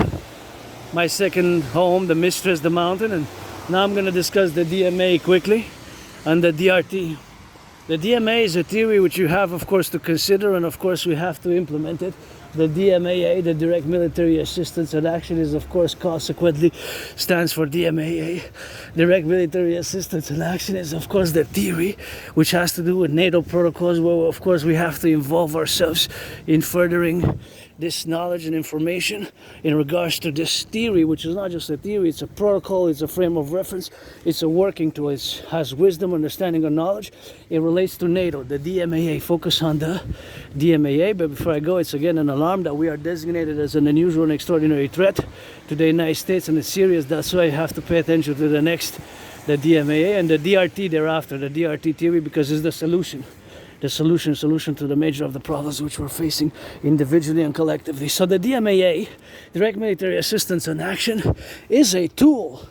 my second home, the mistress, the mountain, and now I'm going to discuss the DMA quickly and the DRT. The DMA is a theory which you have, of course, to consider, and of course we have to implement it. The DMAA, the Direct Military Assistance and Action, is of course consequently stands for DMAA. Direct Military Assistance and Action is of course the theory which has to do with NATO protocols, where of course we have to involve ourselves in furthering this knowledge and information in regards to this theory, which is not just a theory, it's a protocol, it's a frame of reference, it's a working tool, it has wisdom, understanding, and knowledge. It relates to NATO, the DMAA. Focus on the DMAA, but before I go, it's again an alarm that we are designated as an unusual and extraordinary threat to the United States, and it's serious. That's why you have to pay attention to the DMAA, and the DRT thereafter, the DRT theory, because it's the solution. The solution to the major of the problems which we're facing individually and collectively. So the DMAA, Direct Military Assistance and Action, is a tool,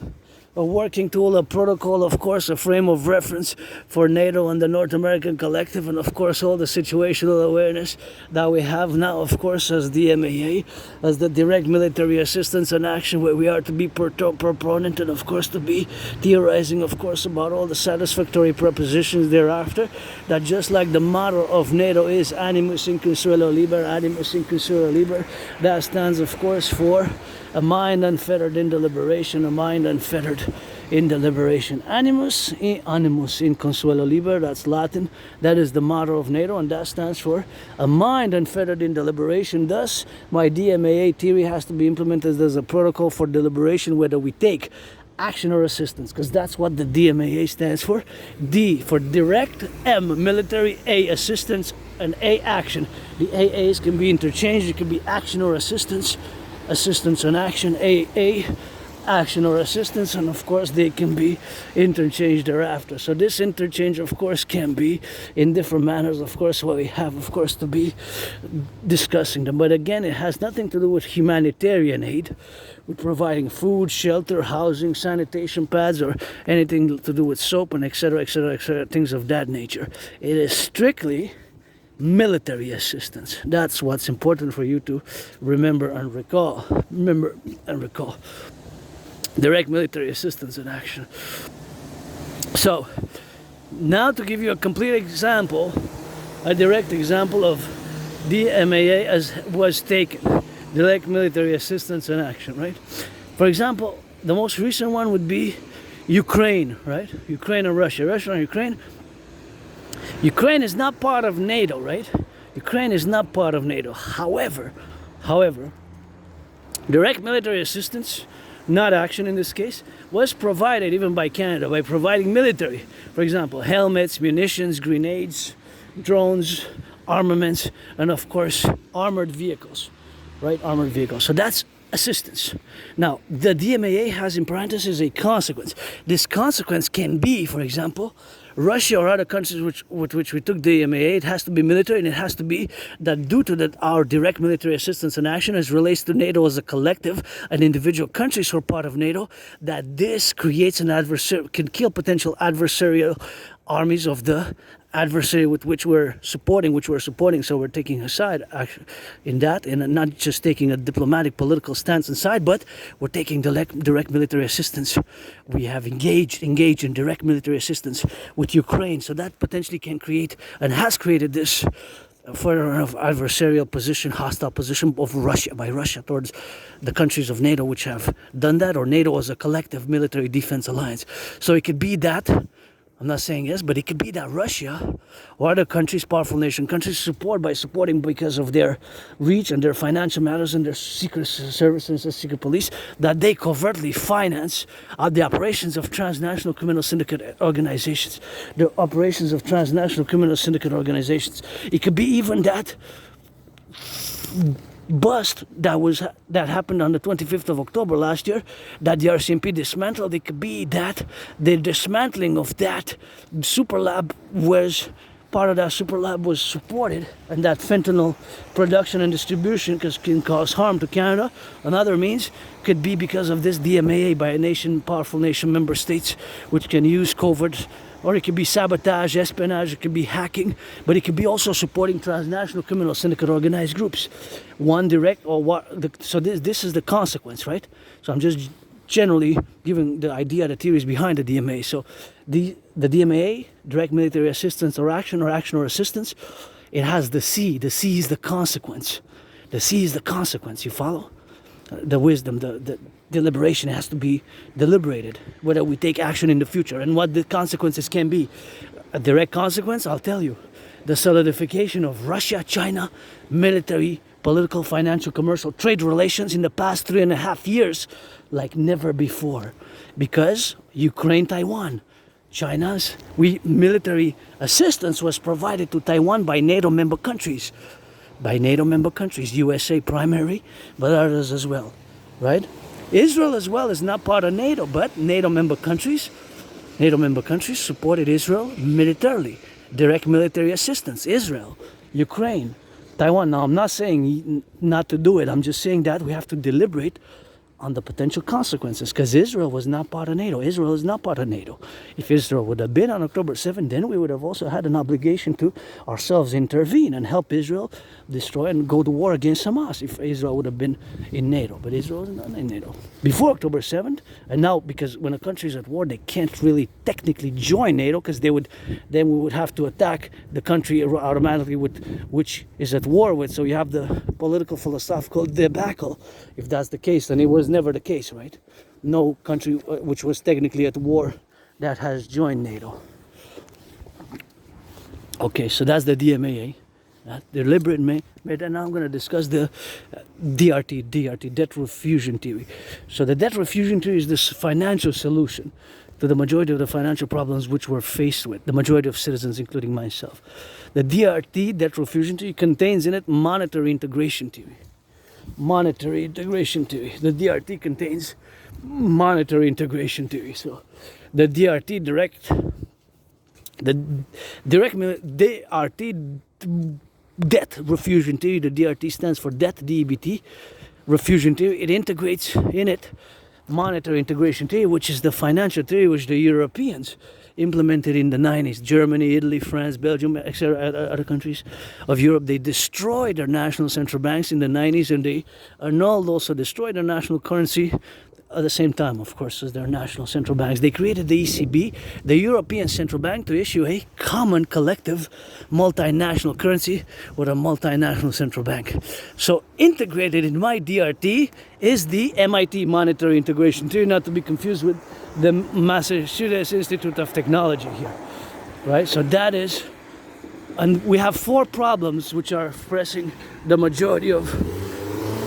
a working tool, a protocol, of course, a frame of reference for NATO and the North American Collective, and of course all the situational awareness that we have now, of course, as DMAA, as the Direct Military Assistance and Action, where we are to be proponent and of course to be theorizing, of course, about all the satisfactory propositions thereafter, that just like the motto of NATO is Animus Inconsuelo Liber, Animus Inconsuelo Liber, that stands, of course, for a mind unfettered in deliberation, a mind unfettered in deliberation. Animus in consuelo liber, that's Latin. That is the motto of NATO, and that stands for a mind unfettered in deliberation. Thus, my DMAA theory has to be implemented as a protocol for deliberation, whether we take action or assistance, because that's what the DMAA stands for. D for direct, M military, A assistance, and A action. The AAs can be interchanged. It can be action or assistance and action, AA, action or assistance, and of course they can be interchanged thereafter. So this interchange, of course, can be in different manners, of course, what we have, of course, to be discussing them. But again, it has nothing to do with humanitarian aid, with providing food, shelter, housing, sanitation pads, or anything to do with soap and etc., things of that nature. It is strictly military assistance. That's what's important for you to remember and recall. Remember and recall. Direct military assistance in action. So, now to give you a complete example, a direct example of DMAA as was taken. Direct military assistance in action, right? For example, the most recent one would be Ukraine, right? Ukraine and Russia. Russia and Ukraine. Ukraine is not part of NATO, right? Ukraine is not part of NATO. However, direct military assistance, not action in this case, was provided even by Canada by providing military. For example, helmets, munitions, grenades, drones, armaments, and of course, armored vehicles, right? Armored vehicles. So that's assistance. Now, the DMAA has in parentheses a consequence. This consequence can be, for example, Russia or other countries with which we took DMAA, it has to be military, and it has to be that due to that our direct military assistance and action as relates to NATO as a collective and individual countries who are part of NATO, that this creates an adversary, can kill potential adversarial armies of the adversary with which we're supporting, so we're taking a side in that, and not just taking a diplomatic political stance inside, but we're taking direct military assistance. We have engaged in direct military assistance with Ukraine, so that potentially can create and has created this further of adversarial position, hostile position of Russia, by Russia towards the countries of NATO which have done that, or NATO as a collective military defense alliance. So it could be that, I'm not saying yes, but it could be that Russia or other countries, powerful nation countries, supporting because of their reach and their financial matters and their secret services and secret police, that they covertly finance the operations of transnational criminal syndicate organizations. The operations of transnational criminal syndicate organizations. It could be even that bust that happened on the 25th of October last year, that the RCMP dismantled. It could be that the dismantling of that super lab was part of that super lab was supported, and that fentanyl production and distribution can cause harm to Canada and other means could be because of this DMAA by a nation, powerful nation member states, which can use covert, or it could be sabotage, espionage, it could be hacking, but it could be also supporting transnational criminal syndicate organized groups. One direct or what? So this is the consequence, right? So I'm just generally giving the idea, the theories behind the DMA. So the DMA, direct military assistance or action or assistance, it has the C. The C is the consequence. The C is the consequence. You follow? The wisdom, the deliberation has to be deliberated, whether we take action in the future and what the consequences can be. A direct consequence, I'll tell you, the solidification of Russia-China military, political, financial, commercial, trade relations in the past 3.5 years like never before. Because Ukraine, Taiwan, China's military assistance was provided to Taiwan by NATO member countries. USA primary, but others as well, right? Israel as well is not part of NATO, but NATO member countries supported Israel militarily. Direct military assistance, Israel, Ukraine, Taiwan. Now, I'm not saying not to do it. I'm just saying that we have to deliberate on the potential consequences, because Israel was not part of NATO. Israel is not part of NATO. If Israel would have been on October 7th, then we would have also had an obligation to ourselves intervene and help Israel destroy and go to war against Hamas if Israel would have been in NATO. But Israel is not in NATO. Before October 7th, and now because when a country is at war, they can't really technically join NATO, because then we would have to attack the country automatically which is at war with. So you have the political philosophical debacle if that's the case, and it was never the case, right? No country which was technically at war that has joined NATO. Okay, so that's the DMAA, deliberate made, and now I'm going to discuss the DRT, debt refusion theory. So the debt refusion theory is this financial solution to the majority of the financial problems which we're faced with, the majority of citizens, including myself. The DRT, debt refusion theory, contains in it monetary integration theory. Monetary integration theory. The DRT contains monetary integration theory. So the DRT debt refusion theory, the DRT stands for debt, DEBT, refusion theory. It integrates in it monetary integration theory, which is the financial theory which the Europeans implemented in the 90s. Germany, Italy, France, Belgium, etc., other countries of Europe, they destroyed their national central banks in the 90s, and they annulled, also destroyed their national currency at the same time, of course, as their national central banks. They created the ECB, the European Central Bank, to issue a common, collective, multinational currency with a multinational central bank. So integrated in my DRT is the MIT Monetary Integration Theory, not to be confused with the Massachusetts Institute of Technology here, right? So that is, and we have 4 problems which are pressing the majority of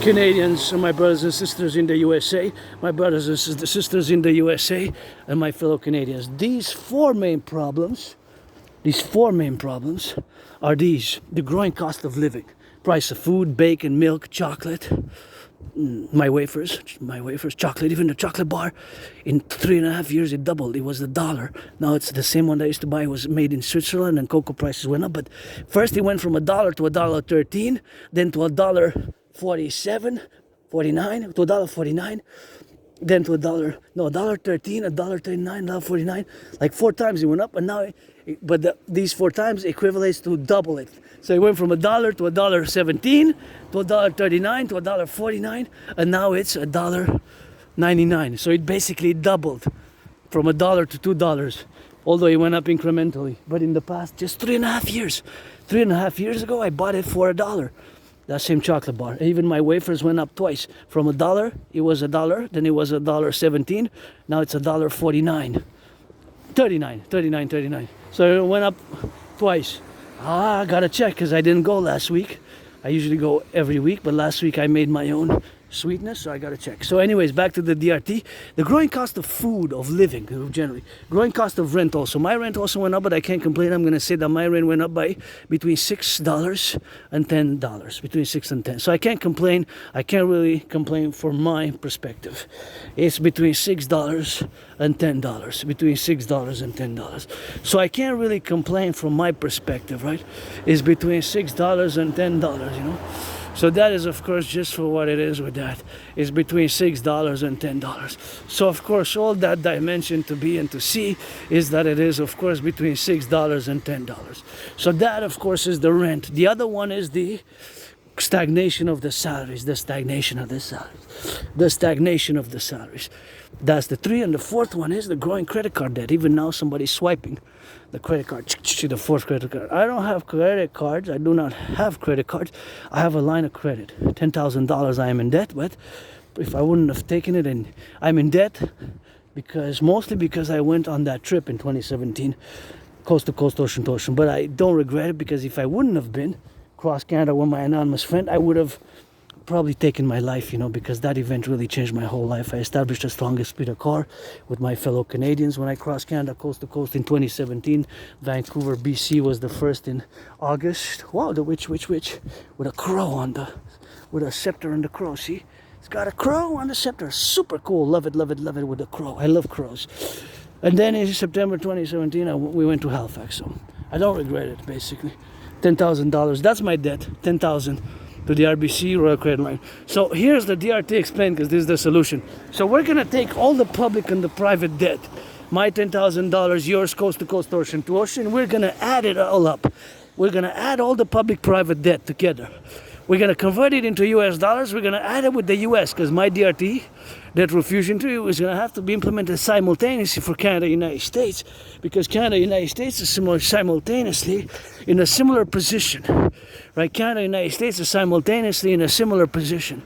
Canadians and my brothers and sisters in the USA, my brothers and sisters in the USA, and my fellow Canadians. These four main problems are these: the growing cost of living, price of food, bacon, milk, chocolate, my wafers, chocolate, even the chocolate bar. In 3.5 years it doubled. It was $1. Now it's the same one that I used to buy. It was made in Switzerland, and cocoa prices went up. But first it went from $1 to $1.13, then to $1.47, $49, to $1.49, then to $1.13, $1.39, $1.49. Like 4 times it went up, and now, these 4 times equivalates to double it. So it went from $1 to $1.17 to $1.39 to $1.49, and now it's $1.99. So it basically doubled from $1 to $2, although it went up incrementally. But in the past, just 3.5 years ago, I bought it for $1. That same chocolate bar. Even my wafers went up twice. From $1, it was $1, then it was $1.17, now it's $1.49. 39. So it went up twice. I gotta check, because I didn't go last week. I usually go every week, but last week I made my own sweetness, so I gotta check. So anyways, back to the DRT. The growing cost of food, of living generally, growing cost of rent also. My rent also went up, but I can't complain. I'm gonna say that my rent went up by between $6 and $10, between 6 and 10. So I can't complain. I can't really complain from my perspective. It's between $6 and $10, between $6 and $10. So I can't really complain from my perspective, right? It's between $6 and $10, you know. So that is, of course, just for what it is with that. It's between $6 and $10. So, of course, all that dimension to be and to see is that it is, of course, between $6 and $10. So that, of course, is the rent. The other one is the stagnation of the salaries, the stagnation of the salaries. That's the 3. And the 4th one is the growing credit card debt. Even now, somebody's swiping the credit card, the 4th credit card. I don't have credit cards. I do not have credit cards. I have a line of credit. $10,000 I am in debt, but if I wouldn't have taken it, and I'm in debt mostly because I went on that trip in 2017, coast to coast, ocean to ocean. But I don't regret it, because if I wouldn't have been cross Canada with my anonymous friend, I would have probably taken my life, you know, because that event really changed my whole life. I established the strongest speeder car with my fellow Canadians when I crossed Canada coast to coast in 2017. Vancouver, BC was the first in August. Wow, the witch, with a crow with a scepter and the crow, see? It's got a crow on the scepter, super cool, love it with the crow. I love crows. And then in September 2017, we went to Halifax, so I don't regret it, basically. $10,000, that's my debt, $10,000. To the RBC Royal Credit Line. So here's the DRT explained, because this is the solution. So we're gonna take all the public and the private debt, my $10,000, yours, coast to coast, ocean to ocean. We're gonna add it all up. We're gonna add all the public private debt together. We're gonna convert it into US dollars. We're gonna add it with the US, because my DRT, debt refusion to you, is gonna have to be implemented simultaneously for Canada, United States, because Canada, United States is simultaneously in a similar position. Right, Canada, United States is simultaneously in a similar position.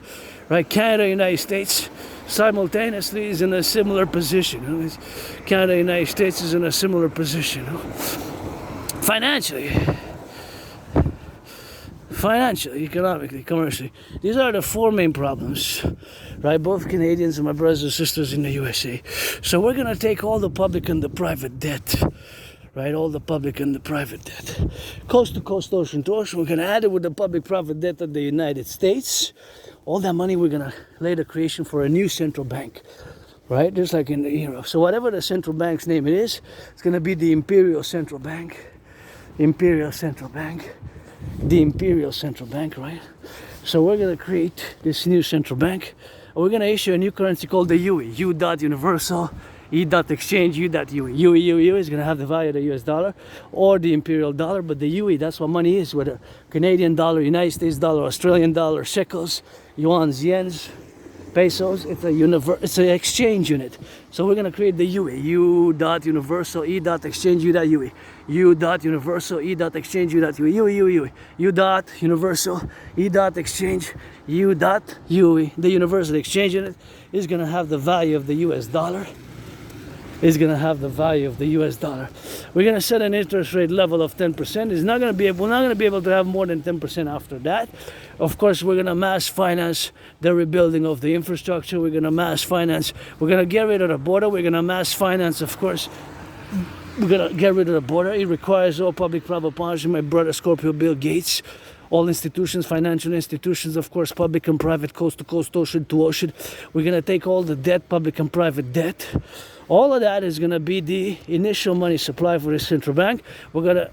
Right, Canada, United States simultaneously is in a similar position. Canada, United States is in a similar position. Financially, economically, commercially. These are the 4 main problems, right? Both Canadians and my brothers and sisters in the USA. So we're gonna take all the public and the private debt. Right, all the public and the private debt, coast to coast, ocean to ocean. We're gonna add it with the public private debt of the United States. All that money we're gonna lay the creation for a new central bank, right? Just like in the Europe. So whatever the central bank's name it is, it's gonna be the Imperial Central Bank, the Imperial Central Bank, right? So we're gonna create this new central bank, and we're gonna issue a new currency called the UE, U.Universal E dot exchange U dot UE. UE is going to have the value of the US dollar or the imperial dollar, but the UE, that's what money is, whether Canadian dollar, United States dollar, Australian dollar, shekels, yuans, yens, pesos. It's an exchange unit. So we're going to create the UE, U dot universal E dot exchange U dot UE. U dot universal E dot exchange U dot UE. UE. U dot universal E dot exchange U dot UE. The universal exchange unit is going to have the value of the US dollar. We're going to set an interest rate level of 10%. We're not going to be able to have more than 10% after that. Of course, we're going to mass finance the rebuilding of the infrastructure. We're going to mass finance. We're going to get rid of the border. We're going to mass finance, of course. We're going to get rid of the border. It requires all public-private partnership. My brother Scorpio Bill Gates. All institutions, financial institutions, of course, public and private, coast to coast, ocean to ocean. We're going to take all the debt, public and private debt. All of that is going to be the initial money supply for the central bank. We're going to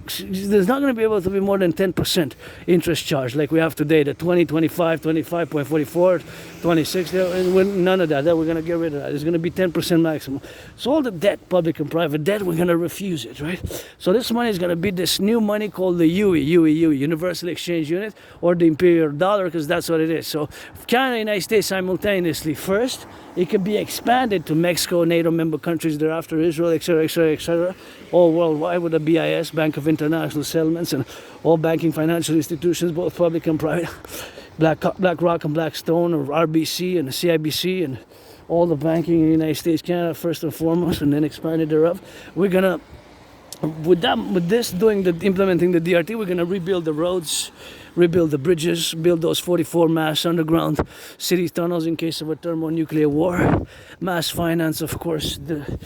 there's not going to be able to be more than 10% interest charge like we have today, the 20, 25, 25.44, 26, none of that. We're going to get rid of that. It's going to be 10% maximum. So all the debt, public and private debt, we're going to refuse it, right? So this money is going to be this new money called the UE, Universal Exchange Unit, or the Imperial Dollar, because that's what it is. So Canada and the United States simultaneously first, it can be expanded to Mexico, NATO member countries thereafter, Israel, etc., all worldwide with the BIS, Bank of International Settlements, and all banking financial institutions, both public and private, BlackRock and Blackstone, or RBC and the CIBC, and all the banking in the United States, Canada, first and foremost, and then expanded thereof. We're gonna, implementing the DRT, we're gonna rebuild the roads, rebuild the bridges, build those 44 mass underground city tunnels in case of a thermonuclear war, mass finance, of course, the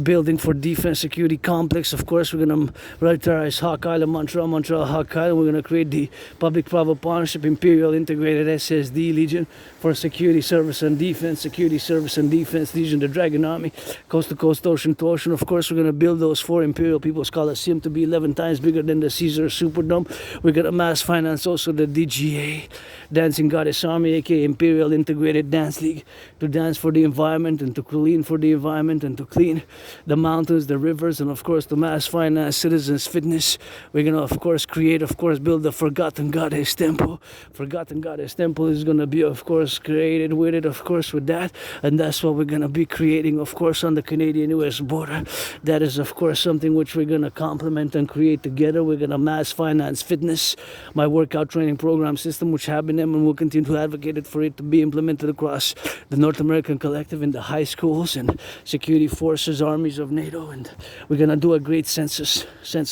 building for defense security complex. Of course, we're going to militarize Hawk Island, Montreal, Hawk Island. We're going to create the public-private partnership, Imperial Integrated SSD Legion for security service and defense, Legion, the Dragon Army, coast to coast, ocean to ocean. Of course, we're going to build those 4 Imperial People's Coliseum to be 11 times bigger than the Caesar Superdome. We're going to mass finance also the DGA, Dancing Goddess Army, aka Imperial Integrated Dance League, to dance for the environment and to clean for the environment and to clean the mountains, the rivers, and of course to mass finance citizens fitness. We're gonna of course build the Forgotten Goddess Temple. Forgotten Goddess Temple is gonna be of course created with it, of course with that, and that's what we're gonna be creating of course on the Canadian-US border. That is of course something which we're gonna complement and create together. We're gonna mass finance fitness, my workout training program system, which have been and will continue to advocate it for it to be implemented across the North American Collective in the high schools and security forces, armies of NATO. And we're going to do a great census. We're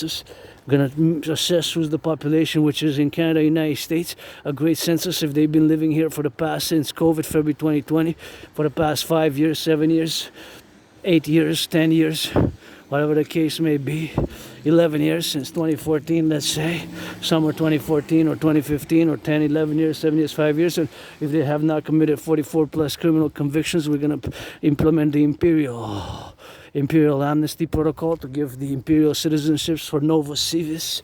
going to assess who's the population, which is in Canada, United States, a great census if they've been living here for the past, since COVID, February 2020, for the past 5 years, 7 years, 8 years, 10 years, whatever the case may be, 11 years since 2014, let's say, summer 2014 or 2015 or 10, 11 years, 7 years, 5 years. And if they have not committed 44 plus criminal convictions, we're going to implement the Imperial Amnesty Protocol to give the Imperial citizenships for Novus Civis.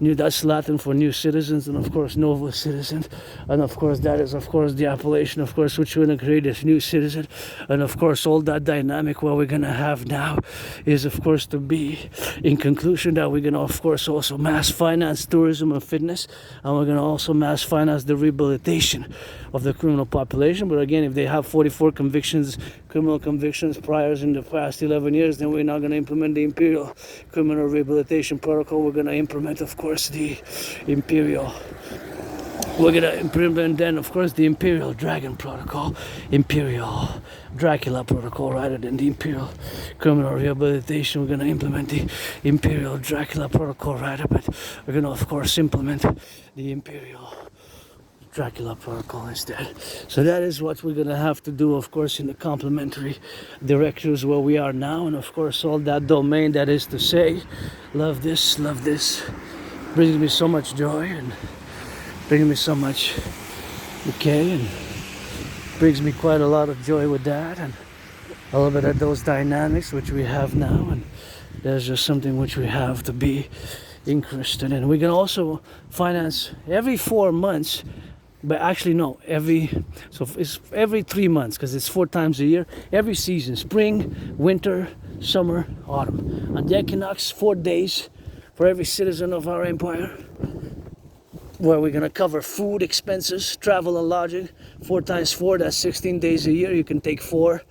That's Latin for new citizens, and of course Novus citizens, and of course that is of course the appellation of course which we're going to create as new citizen. And of course all that dynamic what we're going to have now is of course to be in conclusion that we're going to of course also mass finance tourism and fitness, and we're going to also mass finance the rehabilitation of the criminal population. But again, if they have 44 criminal convictions priors in the past 11 years, then we're not going to implement the Imperial Criminal Rehabilitation Protocol. We're going to implement of course the Imperial. We're going to implement then of course the Imperial Dragon Protocol, Imperial Dracula Protocol rather than the Imperial Criminal Rehabilitation. We're going to implement the Imperial Dracula Protocol rather, but we're going to of course implement the Imperial Dracula Protocol instead. So that is what we're going to have to do of course in the complementary directors where we are now, and of course all that domain, that is to say, love this, brings me so much joy and brings me so much decay, and brings me quite a lot of joy with that, and a little bit of those dynamics which we have now, and there's just something which we have to be interested in. We can also finance every 4 months But actually no, it's every 3 months, because it's 4 times a year. Every season, spring, winter, summer, autumn. On the equinox, 4 days for every citizen of our empire, where we're gonna cover food, expenses, travel and lodging. 4 times 4, that's 16 days a year. You can take 4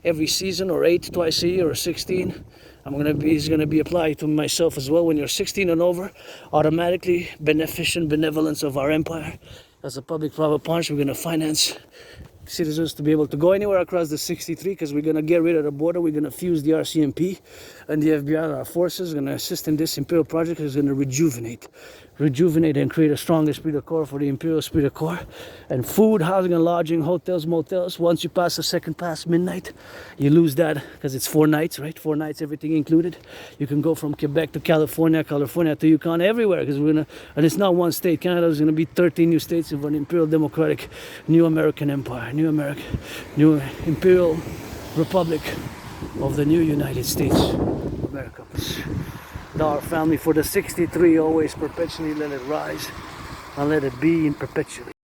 every season, or 8 twice a year, or 16. It's gonna be applied to myself as well. When you're 16 and over, automatically benevolence of our empire. As a public-private partnership, we're gonna finance citizens to be able to go anywhere across the 63, because we're going to get rid of the border. We're going to fuse the RCMP and the FBI, our forces, going to assist in this Imperial project. Is going to rejuvenate and create a strong esprit de corps for the Imperial esprit de corps. And food, housing and lodging, hotels, motels. Once you pass the second pass, midnight, you lose that, because it's 4 nights, right? 4 nights, everything included. You can go from Quebec to California to Yukon, everywhere, because and it's not one state. Canada is going to be 13 new states of an Imperial Democratic New American Empire. New Imperial Republic of the new United States of America. Our family for the 63, always perpetually let it rise and let it be in perpetually.